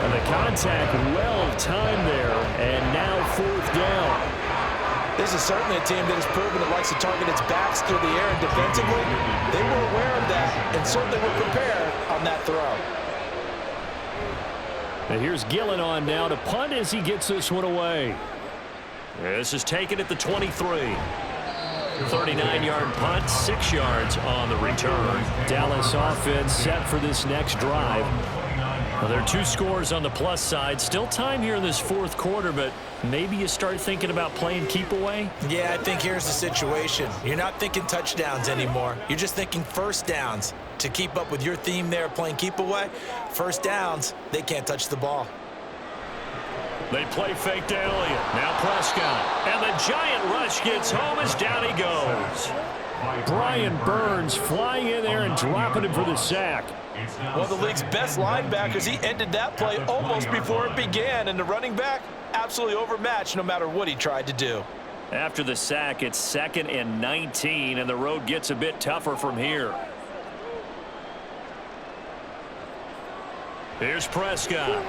And the contact well timed there. And now 4th down. This is certainly a team that has proven it likes to target its backs through the air and defensively. They were aware of that and certainly were prepared on that throw. And here's Gillen on now to punt as he gets this one away. This is taken at the 23. 39-yard punt, 6 yards on the return. Dallas offense set for this next drive. Well, there are 2 scores on the plus side. Still time here in this fourth quarter, but maybe you start thinking about playing keep away? Yeah, I think here's the situation. You're not thinking touchdowns anymore. You're just thinking first downs. To keep up with your theme there, playing keep away, first downs, they can't touch the ball. They play fake to Elliott. Now Prescott. And the giant rush gets home as down he goes. Brian Burns flying in there and dropping him for the sack. One of the league's best linebackers. He ended that play almost before it began, and the running back absolutely overmatched no matter what he tried to do. After the sack, it's 2nd and 19, and the road gets a bit tougher from here. Here's Prescott.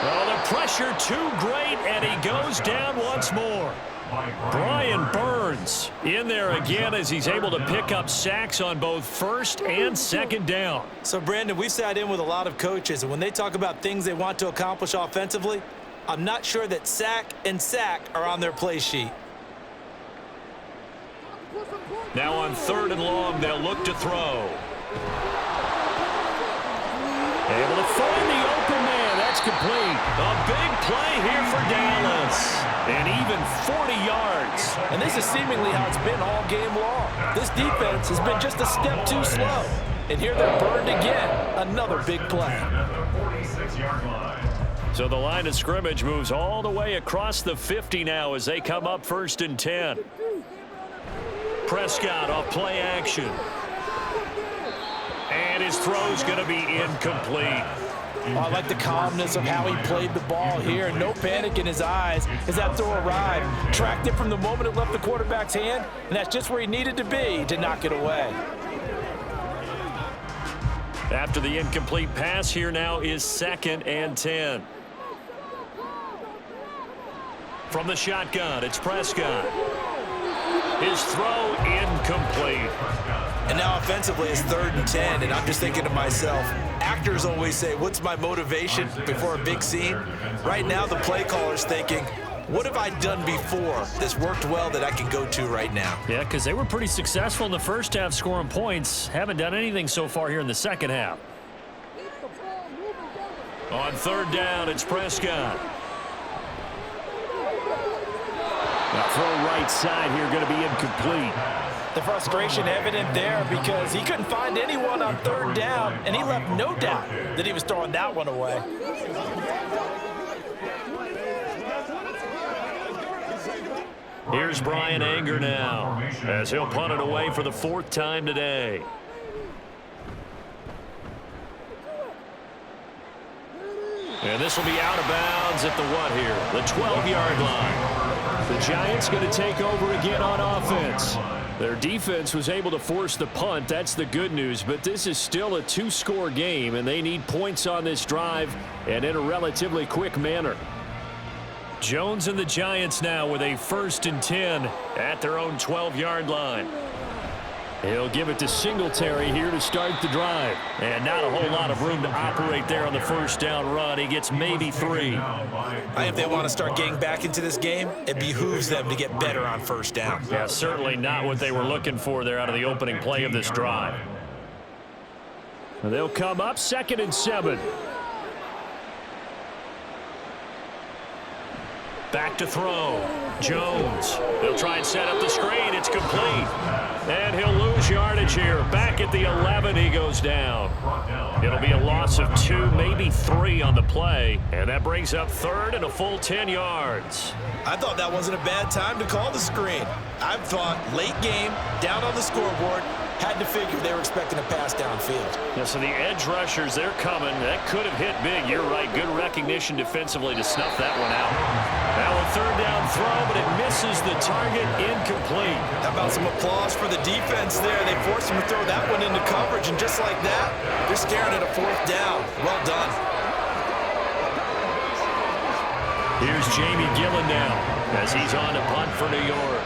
Oh, the pressure too great, and he goes down once more. Brian Burns in there again as he's able to pick up sacks on both first and second down. So, Brandon, we've sat in with a lot of coaches, and when they talk about things they want to accomplish offensively, I'm not sure that sack and sack are on their play sheet. Now on 3rd and long, they'll look to throw. Able to find the open man. That's complete. A big play here for Dallas. And even 40 yards. And this is seemingly how it's been all game long. This defense has been just a step too slow. And here they're burned again. Another big play. So the line of scrimmage moves all the way across the 50 now as they come up 1st and 10. Prescott off play action. And his throw's going to be incomplete. Oh, I like the calmness of how he played the ball here. No panic in his eyes as that throw arrived. Tracked it from the moment it left the quarterback's hand, and that's just where he needed to be to knock it away. After the incomplete pass, here now is 2nd and 10. From the shotgun, it's Prescott. His throw incomplete. And now offensively, it's 3rd and 10, and I'm just thinking to myself, actors always say, what's my motivation before a big scene? Right now, the play caller's thinking, what have I done before that's worked well that I can go to right now? Yeah, because they were pretty successful in the first half scoring points. Haven't done anything so far here in the second half. On 3rd down, it's Prescott. That throw right side here going to be incomplete. The frustration evident there because he couldn't find anyone on 3rd down, and he left no doubt that he was throwing that one away. Here's Brian Anger now as he'll punt it away for the 4th time today. And this will be out of bounds at the what here? The 12-yard line. The Giants going to take over again on offense. Their defense was able to force the punt. That's the good news. But this is still a 2-score game, and they need points on this drive and in a relatively quick manner. Jones and the Giants now with a 1st and 10 at their own 12-yard line. He'll give it to Singletary here to start the drive. And not a whole lot of room to operate there on the 1st down run. He gets maybe 3. If they want to start getting back into this game, it behooves them to get better on 1st down. Yeah, certainly not what they were looking for there out of the opening play of this drive. They'll come up 2nd and 7. Back to throw. Jones. They'll try and set up the screen. It's complete. And he'll lose yardage here. Back at the 11, he goes down. It'll be a loss of 2, maybe 3 on the play. And that brings up 3rd and a full 10 yards. I thought that wasn't a bad time to call the screen. I thought late game, down on the scoreboard, had to figure they were expecting a pass downfield. Yeah, so the edge rushers, they're coming. That could have hit big. You're right. Good recognition defensively to snuff that one out. Now a 3rd down throw, but it misses the target. Incomplete. How about some applause for the defense there? They forced him to throw that one into coverage, and just like that, they're staring at a 4th down. Well done. Here's Jamie Gillen now as he's on to punt for New York.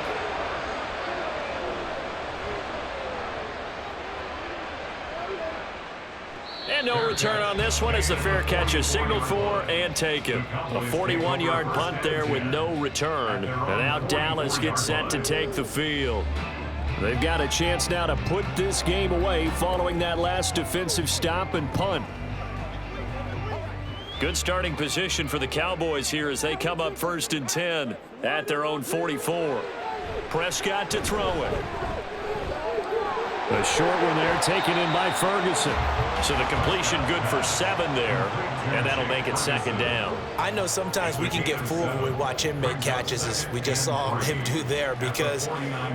And no return on this one as the fair catch is signaled for and taken. A 41-yard punt there with no return. And now Dallas gets set to take the field. They've got a chance now to put this game away following that last defensive stop and punt. Good starting position for the Cowboys here as they come up 1st and 10 at their own 44. Prescott to throw it. A short one there taken in by Ferguson. So the completion good for 7 there, and that'll make it 2nd down. I know sometimes we can get fooled when we watch him make catches, as we just saw him do there, because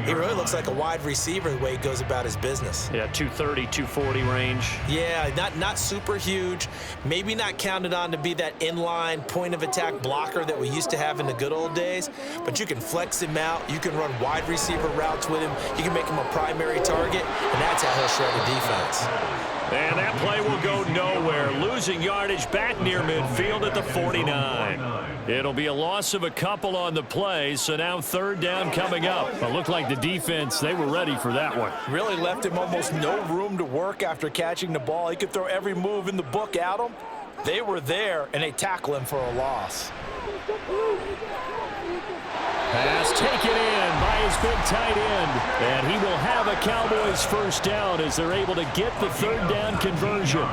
he really looks like a wide receiver the way he goes about his business. Yeah, 230, 240 range. Yeah, not super huge. Maybe not counted on to be that inline point-of-attack blocker that we used to have in the good old days, but you can flex him out. You can run wide receiver routes with him. You can make him a primary target, and that's how he'll shred the defense. And that play will go nowhere. Losing yardage back near midfield at the 49. It'll be a loss of a couple on the play, so now 3rd down coming up. It looked like the defense, they were ready for that one. Really left him almost no room to work after catching the ball. He could throw every move in the book at him. They were there, and they tackle him for a loss. Pass taken in by his big tight end. And he will have a Cowboys 1st down as they're able to get the 3rd down conversion.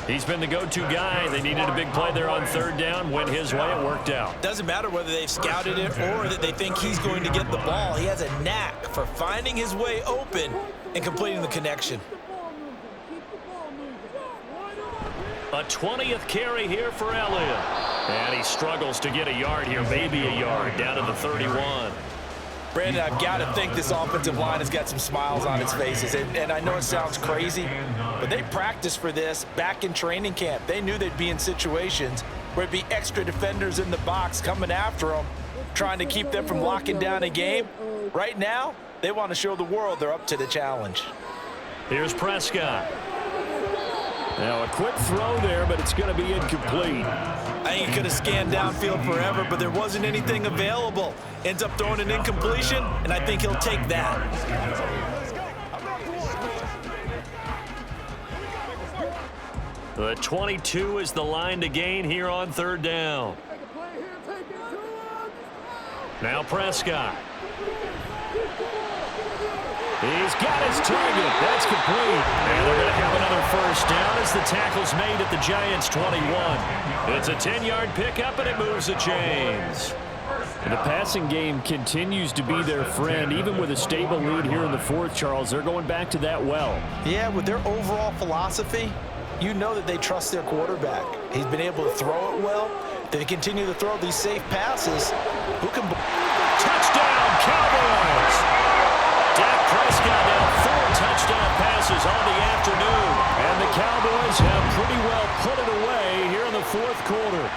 He's been the go-to guy. They needed a big play there on 3rd down. Went his way. It worked out. Doesn't matter whether they've scouted it or that they think he's going to get the ball. He has a knack for finding his way open and completing the connection. A 20th carry here for Elliott. And he struggles to get a yard here, maybe a yard, down to the 31. Brandon, I've got to think this offensive line has got some smiles on its faces. And I know it sounds crazy, but they practiced for this back in training camp. They knew they'd be in situations where it'd be extra defenders in the box coming after them, trying to keep them from locking down a game. Right now, they want to show the world they're up to the challenge. Here's Prescott. Now a quick throw there, but it's going to be incomplete. I think he could have scanned downfield forever, but there wasn't anything available. Ends up throwing an incompletion, and I think he'll take that. The 22 is the line to gain here on 3rd down. Now Prescott. He's got his target. That's complete. And they're going to have another 1st down as the tackle's made at the Giants' 21. It's a 10-yard pickup, and it moves the chains. The passing game continues to be their friend. Even with a stable lead here in the 4th, Charles, they're going back to that well. Yeah, with their overall philosophy, you know that they trust their quarterback. He's been able to throw it well. They continue to throw these safe passes. Who can... Touchdown, Cowboys! Dak Prescott now 4 touchdown passes on the afternoon. And the Cowboys have pretty well put it away here in the 4th quarter.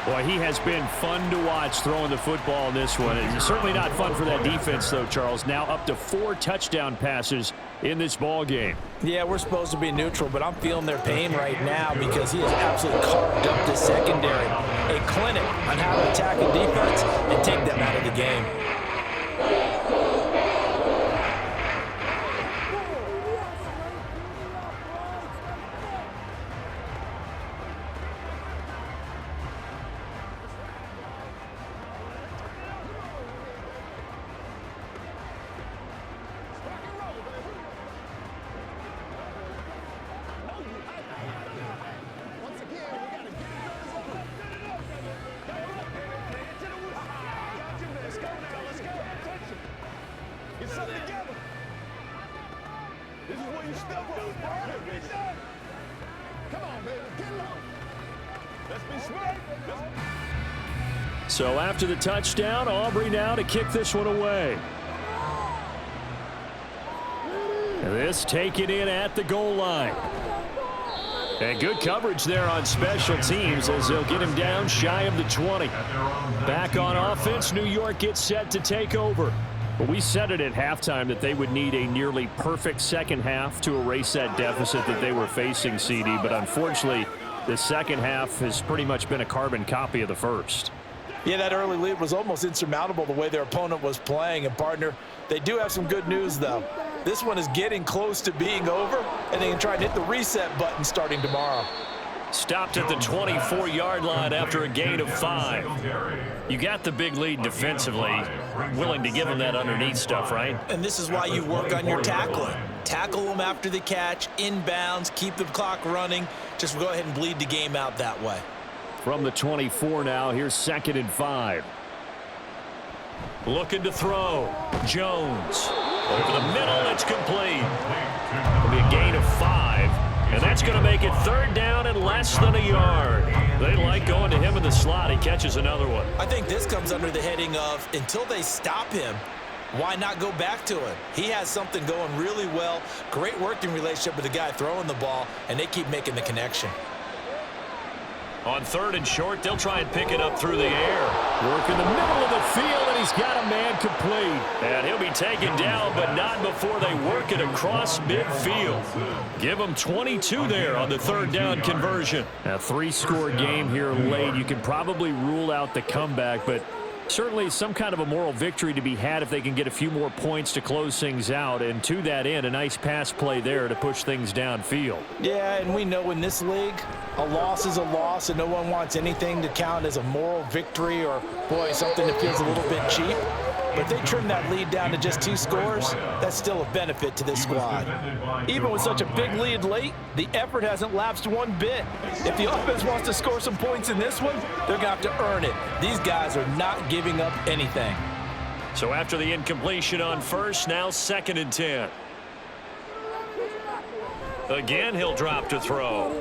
Boy, he has been fun to watch throwing the football in this one. It's certainly not fun for that defense, though, Charles. Now up to 4 touchdown passes in this ball game. Yeah, we're supposed to be neutral, but I'm feeling their pain right now because he has absolutely carved up the secondary. A clinic on how to attack a defense and take them out of the game. So after the touchdown, Aubrey now to kick this one away. And this taken in at the goal line. And good coverage there on special teams as they'll get him down shy of the 20. Back on offense, New York gets set to take over. But we said it at halftime that they would need a nearly perfect second half to erase that deficit that they were facing, CD. But unfortunately, the second half has pretty much been a carbon copy of the first. Yeah, that early lead was almost insurmountable the way their opponent was playing. And, partner, they do have some good news, though. This one is getting close to being over, and they can try and hit the reset button starting tomorrow. Stopped at the 24-yard line after a gain of 5. You got the big lead defensively. Willing to give them that underneath stuff, right? And this is why you work on your tackling. Tackle them after the catch, inbounds, keep the clock running. Just go ahead and bleed the game out that way. From the 24 now, here's 2nd and 5. Looking to throw. Jones. Over the middle, it's complete. It'll be a gain of 5. And that's going to make it 3rd down and less than a yard. They like going to him in the slot. He catches another one. I think this comes under the heading of until they stop him, why not go back to him? He has something going really well. Great working relationship with the guy throwing the ball, and they keep making the connection. On 3rd and short, they'll try and pick it up through the air. Work in the middle of the field, and he's got a man complete. And he'll be taken down, but not before they work it across midfield. Give him 22 there on the 3rd down conversion. A 3-score game here late. You can probably rule out the comeback, but certainly some kind of a moral victory to be had if they can get a few more points to close things out. And to that end, a nice pass play there to push things downfield. Yeah, and we know in this league, a loss is a loss, and no one wants anything to count as a moral victory or, boy, something that feels a little bit cheap. But if they trim that lead down to just 2 scores, that's still a benefit to this squad. Even with such a big lead late, the effort hasn't lapsed one bit. If the offense wants to score some points in this one, they're going to have to earn it. These guys are not giving up anything. So after the incompletion on 1st, now 2nd and 10. Again, he'll drop to throw.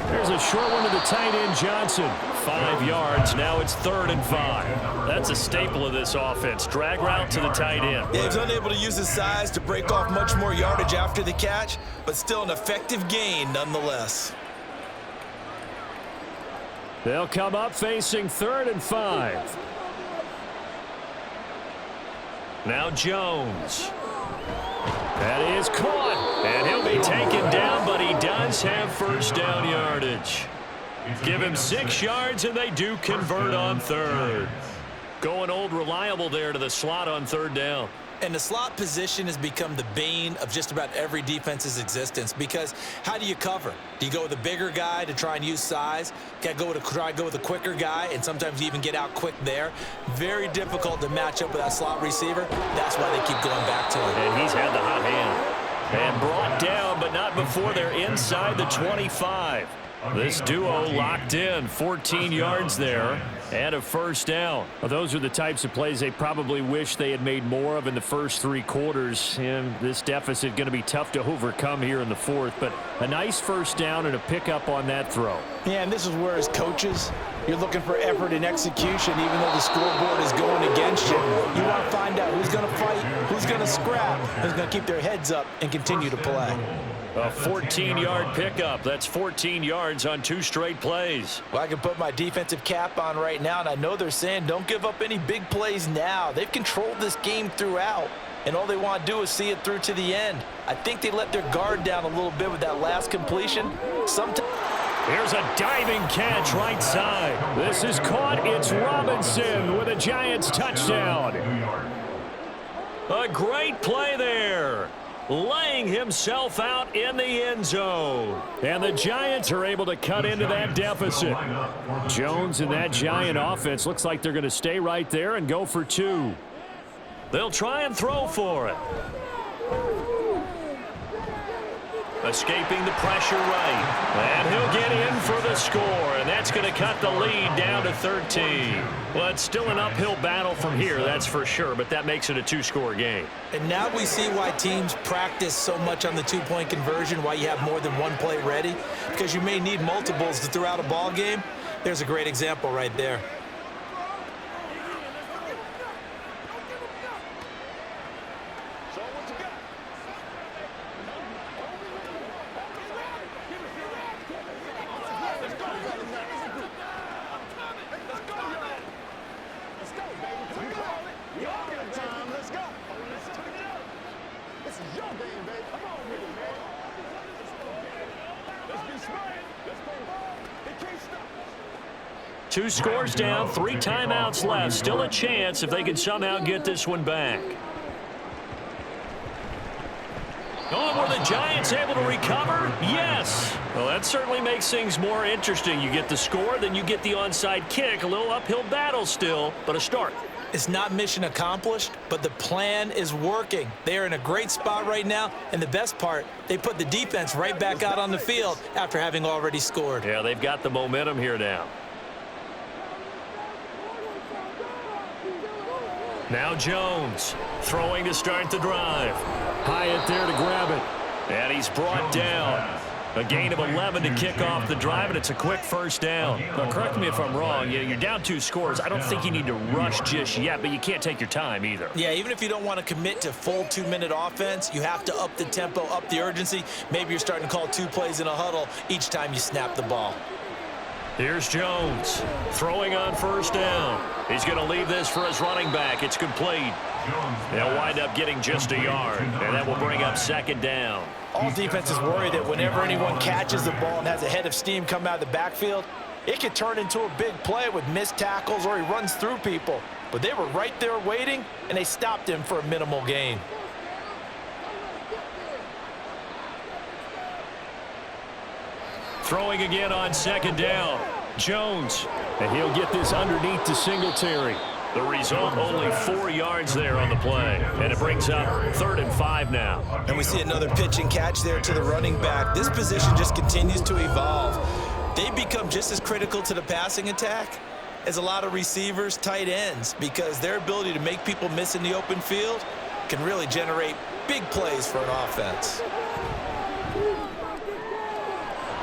There's a short one to the tight end, Johnson. 5 yards. Now it's 3rd and 5. That's a staple of this offense. Drag route to the tight end. Yeah, he's unable to use his size to break off much more yardage after the catch, but still an effective gain nonetheless. They'll come up facing 3rd and 5. Now Jones. That is caught, and he'll be taken down, but he does have 1st down yardage. Give him 6 yards, and they do convert on 3rd. Going old reliable there to the slot on 3rd down. And the slot position has become the bane of just about every defense's existence, because how do you cover? Do you go with a bigger guy to try and use size? Try to go with a quicker guy, and sometimes you even get out quick there. Very difficult to match up with that slot receiver. That's why they keep going back to him. And he's had the hot hand. And brought down, but not before they're inside the 25. This duo locked in, 14 yards there, and a 1st down. Well, those are the types of plays they probably wish they had made more of in the first 3 quarters. And this deficit going to be tough to overcome here in the 4th. But a nice 1st down and a pickup on that throw. Yeah, and this is where as coaches, you're looking for effort and execution, even though the scoreboard is going against you. You want to find out who's going to fight, who's going to scrap, who's going to keep their heads up and continue to play. A 14-yard pickup. That's 14 yards on 2 straight plays. Well, I can put my defensive cap on right now, and I know they're saying don't give up any big plays now. They've controlled this game throughout, and all they want to do is see it through to the end. I think they let their guard down a little bit with that last completion. Here's a diving catch right side. This is caught. It's Robinson with a Giants touchdown. A great play there. Laying himself out in the end zone. And the Giants are able to cut into that deficit. Jones and that Giant offense looks like they're going to stay right there and go for 2. They'll try and throw for it. Escaping the pressure right. And he'll get in for the score. And that's going to cut the lead down to 13. Well, it's still an uphill battle from here, that's for sure. But that makes it a 2-score game. And now we see why teams practice so much on the 2-point conversion, why you have more than one play ready. Because you may need multiples to throw out a ball game. There's a great example right there. Two scores down, 3 timeouts left. Still a chance if they can somehow get this one back. Oh, were the Giants able to recover? Yes. Well, that certainly makes things more interesting. You get the score, then you get the onside kick. A little uphill battle still, but a start. It's not mission accomplished, but the plan is working. They are in a great spot right now, and the best part, they put the defense right back out on the field after having already scored. Yeah, they've got the momentum here now. Now Jones throwing to start the drive. Hyatt there to grab it. And he's brought down. A gain of 11 to kick off the drive, and it's a quick first down. Now, correct me if I'm wrong. You're down 2 scores. I don't think you need to rush just yet, but you can't take your time either. Yeah, even if you don't want to commit to full 2-minute offense, you have to up the tempo, up the urgency. Maybe you're starting to call 2 plays in a huddle each time you snap the ball. Here's Jones throwing on first down. He's going to leave this for his running back. It's complete. They'll wind up getting just a yard, and that will bring up second down. All defenses worry that whenever anyone catches the ball and has a head of steam come out of the backfield, it could turn into a big play with missed tackles or he runs through people. But they were right there waiting, and they stopped him for a minimal gain. Throwing again on second down. Jones. And he'll get this underneath to Singletary. The result, only 4 yards there on the play. And it brings up 3rd and 5 now. And we see another pitch and catch there to the running back. This position just continues to evolve. They've become just as critical to the passing attack as a lot of receivers, tight ends, because their ability to make people miss in the open field can really generate big plays for an offense.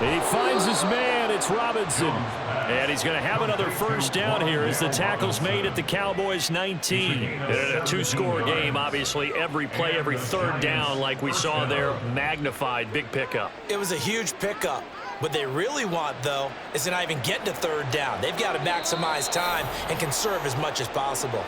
And he finds his man. It's Robinson. And he's going to have another first down here as the tackle's made at the Cowboys 19. In a 2-score game, obviously, every play, every 3rd down, like we saw there, magnified, big pickup. It was a huge pickup. What they really want, though, is to not even get to 3rd down. They've got to maximize time and conserve as much as possible.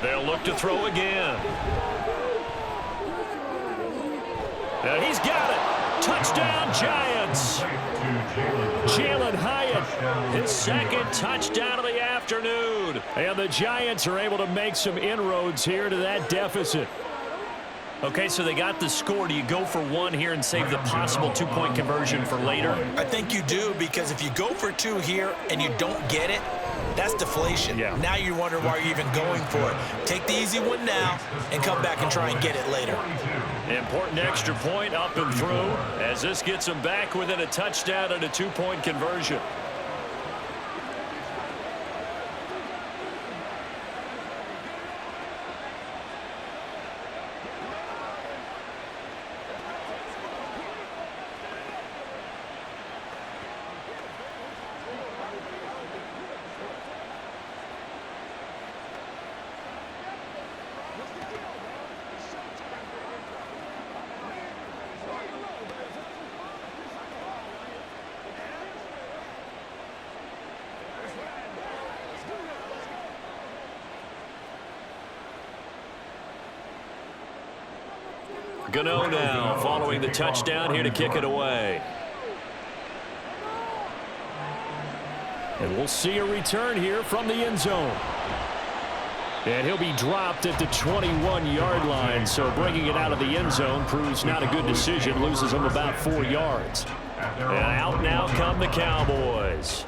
They'll look to throw again. And he's got it. Touchdown, Giants. Jalen Hyatt, his 2nd touchdown of the afternoon. And the Giants are able to make some inroads here to that deficit. Okay, so they got the score. Do you go for 1 here and save the possible 2-point conversion for later? I think you do, because if you go for 2 here and you don't get it, that's deflation. Yeah. Now you're wondering why you're even going for it. Take the easy one now and come back and try and get it later. Important extra point up and through as this gets them back within a touchdown and a 2-point conversion. Gano now following the touchdown here to kick it away. And we'll see a return here from the end zone. And he'll be dropped at the 21-yard line, so bringing it out of the end zone proves not a good decision, loses him about 4 yards. And out now come the Cowboys.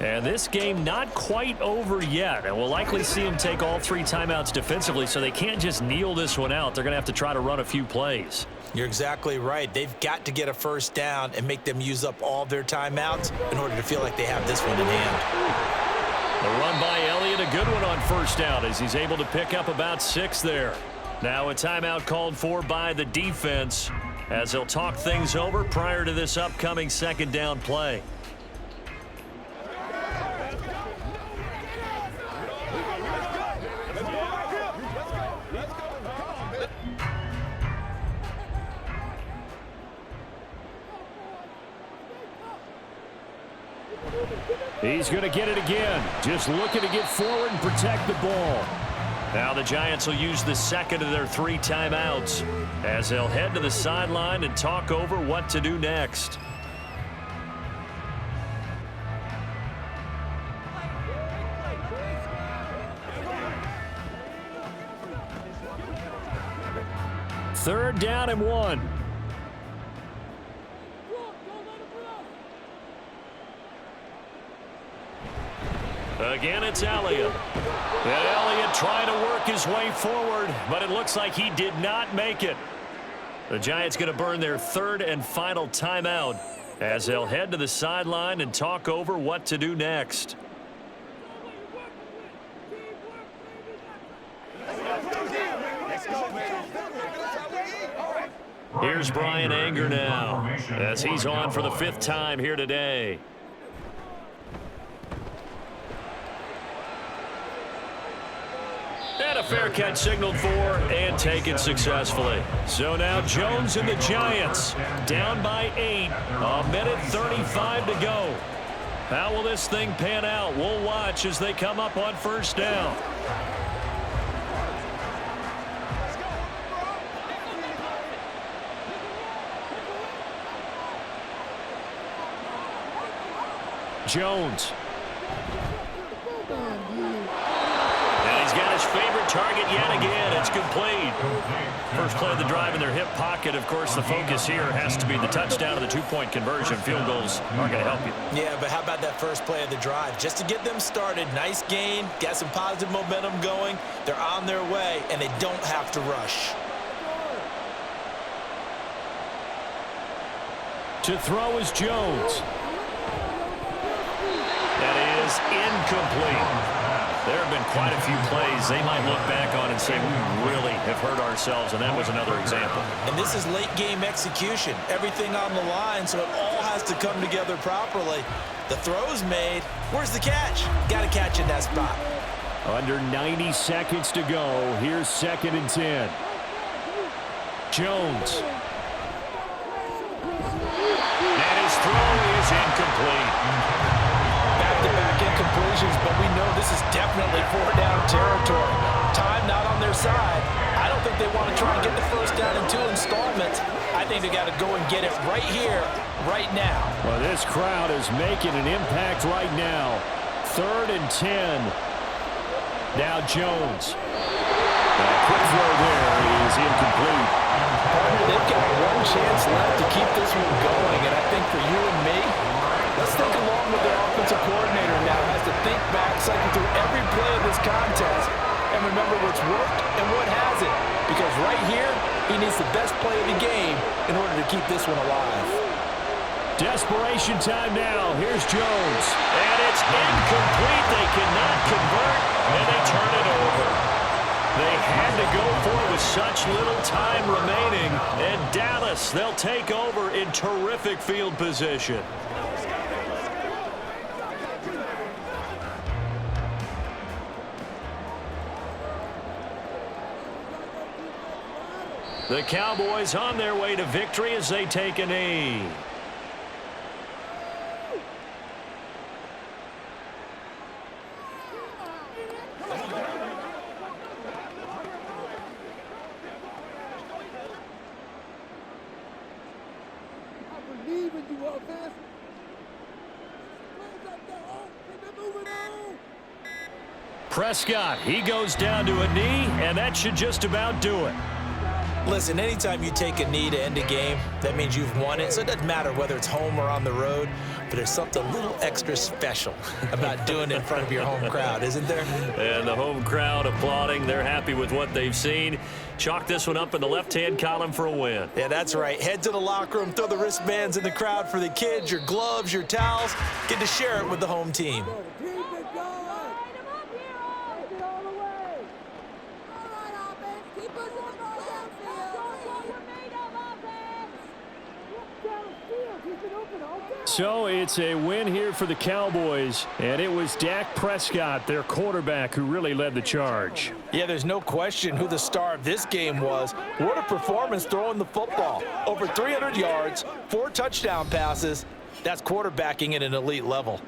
And this game not quite over yet, and we'll likely see them take all 3 timeouts defensively, so they can't just kneel this one out. They're going to have to try to run a few plays. You're exactly right. They've got to get a first down and make them use up all their timeouts in order to feel like they have this one in hand. The run by Elliott, a good one on first down as he's able to pick up about 6 there. Now a timeout called for by the defense as they'll talk things over prior to this upcoming 2nd down play. He's going to get it again. Just looking to get forward and protect the ball. Now the Giants will use the second of their 3 timeouts as they'll head to the sideline and talk over what to do next. Third down and 1. Again, it's Elliott. And Elliott trying to work his way forward, but it looks like he did not make it. The Giants going to burn their 3rd and final timeout as they'll head to the sideline and talk over what to do next. Here's Brian Anger now as he's on for the 5th time here today. And a fair catch signaled for and taken successfully. So now Jones and the Giants down by 8. 1:35 to go. How will this thing pan out? We'll watch as they come up on 1st down. Jones. And he's got his favorite target yet again. It's complete. First play of the drive in their hip pocket. Of course, the focus here has to be the touchdown and the 2-point conversion. Field goals aren't going to help you. Yeah, but how about that first play of the drive? Just to get them started, nice gain, got some positive momentum going. They're on their way, and they don't have to rush. To throw is Jones. That is incomplete. There have been quite a few plays they might look back on and say, we really have hurt ourselves, and that was another example. And this is late-game execution. Everything on the line, so it all has to come together properly. The throw's made. Where's the catch? Got to catch in that spot. Under 90 seconds to go. Here's 2nd and 10. Jones. And his throw is incomplete. Back-to-back incompletions, but we know this is definitely 4-down territory. Time not on their side. I don't think they want to try and get the 1st down in 2 installments. I think they got to go and get it right here, right now. Well, this crowd is making an impact right now. 3rd and 10. Now Jones. A quick throw there is incomplete. Partner, they've got one chance left to keep this one going, and I think for you and me, let's think along with their offensive coordinator now has to think back, cycle through every play of this contest, and remember what's worked and what hasn't. Because right here, he needs the best play of the game in order to keep this one alive. Desperation time now. Here's Jones. And it's incomplete. They cannot convert, and they turn it over. They had to go for it with such little time remaining, and Dallas, they'll take over in terrific field position. The Cowboys on their way to victory as they take a knee. Prescott, he goes down to a knee, and that should just about do it. Listen, anytime you take a knee to end a game, that means you've won it. So it doesn't matter whether it's home or on the road, but there's something a little extra special about doing it in front of your home crowd, isn't there? And the home crowd applauding. They're happy with what they've seen. Chalk this one up in the left-hand column for a win. Yeah, that's right. Head to the locker room, throw the wristbands in the crowd for the kids, your gloves, your towels. Get to share it with the home team. So it's a win here for the Cowboys, and it was Dak Prescott, their quarterback, who really led the charge. Yeah, there's no question who the star of this game was. What a performance throwing the football. Over 300 yards, 4 touchdown passes. That's quarterbacking at an elite level.